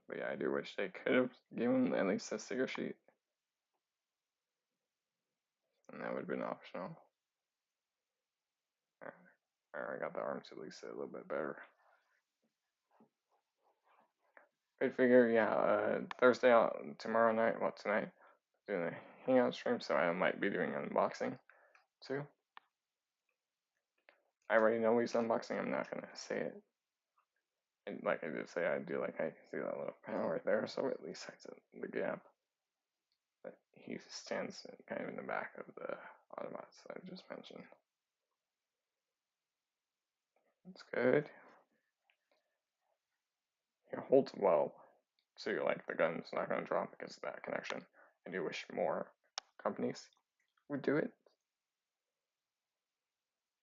But yeah, I do wish they could have given him at least a sticker sheet. and that would have been optional. I got the arm to at least a little bit better. Great figure, yeah. Thursday, tomorrow night, well, tonight, doing a hangout stream, so I might be doing unboxing too. I already know he's unboxing. I'm not gonna say it. And like I did say, I do like I see that little panel right there, so at least hides the gap. But he stands kind of in the back of the Autobots that I just mentioned. That's good. He holds well, so you're like the gun's not gonna drop because of that connection. I do wish more companies would do it.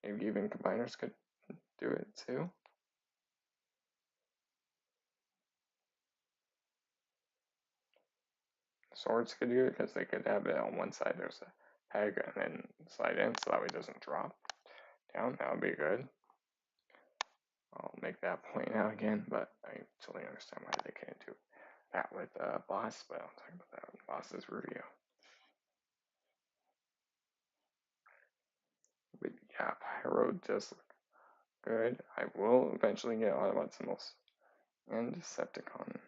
Maybe even combiners could do it too. Swords could do it because they could have it on one side. There's a peg and then slide in so that way it doesn't drop down. That would be good. I'll make that point out again, but I totally understand why they can't do that with Boss, but I'll talk about that in Boss's review. But yeah, Pyro does look good. I will eventually get Autobot symbols and Decepticon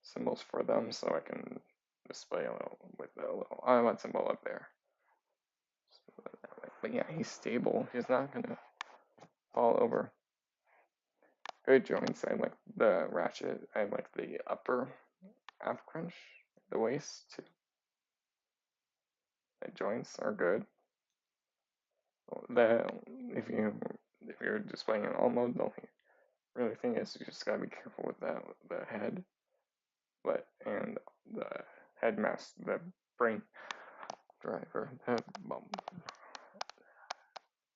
symbols for them so I can display a little with the little Autobot symbol up there. But yeah, he's stable. He's not gonna fall over. Good joints. I like the ratchet. I like the upper ab crunch, the waist too. The joints are good. The if you're displaying in all mode, the only really thing is you just gotta be careful with that the head, but and the head mask, the brain driver, the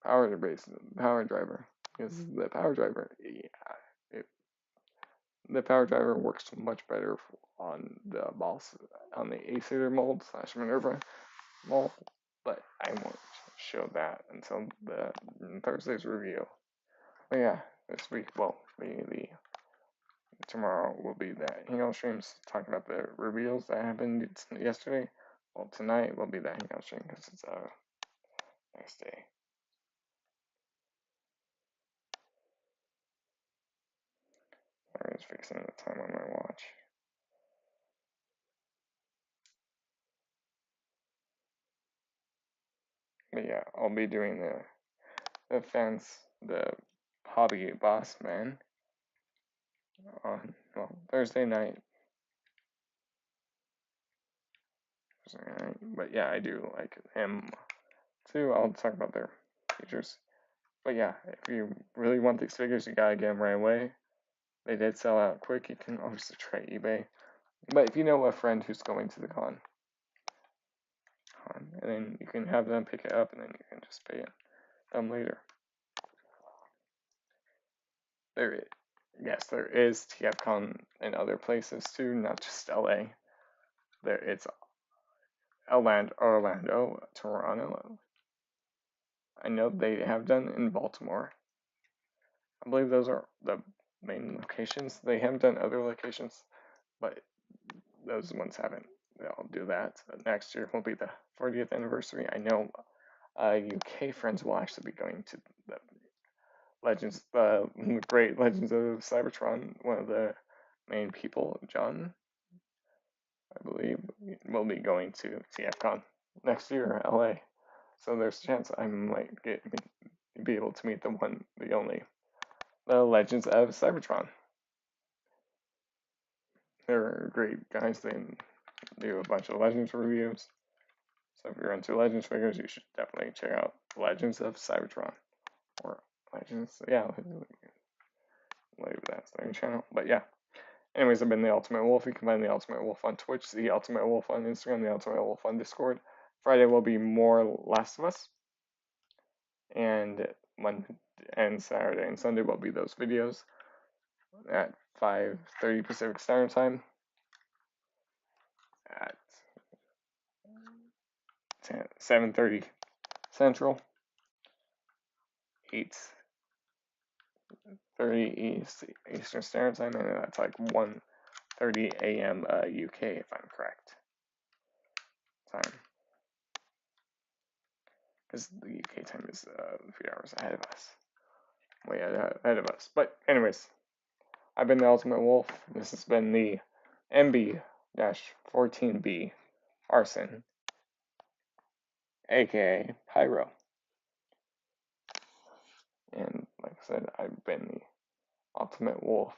power driver, because the power driver, yeah, the power driver works much better on the boss on the Acer mold / Minerva mold, but I won't show that until the Thursday's review. But yeah, this week, well, the tomorrow will be the hangout streams talking about the reveals that happened yesterday. Well, tonight will be the hangout stream because it's next day. I was fixing the time on my watch. But yeah, I'll be doing the hobby boss man on Thursday night. But yeah, I do like him too. I'll talk about their features. But yeah, if you really want these figures, you gotta get them right away. They did sell out quick. You can obviously try eBay. But if you know a friend who's going to the con, and then you can have them pick it up, and then you can just pay them later. There is Tfcon in other places too, not just LA. It's Orlando, Toronto. I know they have done in Baltimore. I believe those are the main locations. They have done other locations, but those ones haven't. They'll do that. Next year will be the 40th anniversary. I know UK friends will actually be going to the Great Legends of Cybertron. One of the main people, John, I believe, will be going to TFCon next year in LA. So there's a chance I might be able to meet the only Legends of Cybertron. They're great guys. They do a bunch of Legends reviews. So if you're into Legends figures, you should definitely check out Legends of Cybertron. Or Legends, yeah, maybe that's their channel. But yeah. Anyways, I've been the Ultimate Wolf. You can find the Ultimate Wolf on Twitch, the Ultimate Wolf on Instagram, the Ultimate Wolf on Discord. Friday will be more Last of Us. And Monday and Saturday and Sunday will be those videos at 5:30 Pacific Standard Time, at 7:30 Central, 8:30 Eastern Standard Time, and that's like 1:30 a.m. UK if I'm correct time. because the UK time is 3 hours ahead of us. Way ahead of us. But anyways, I've been the Ultimate Wolf. This has been the MB-14B Arson, aka Pyro. And like I said, I've been the Ultimate Wolf.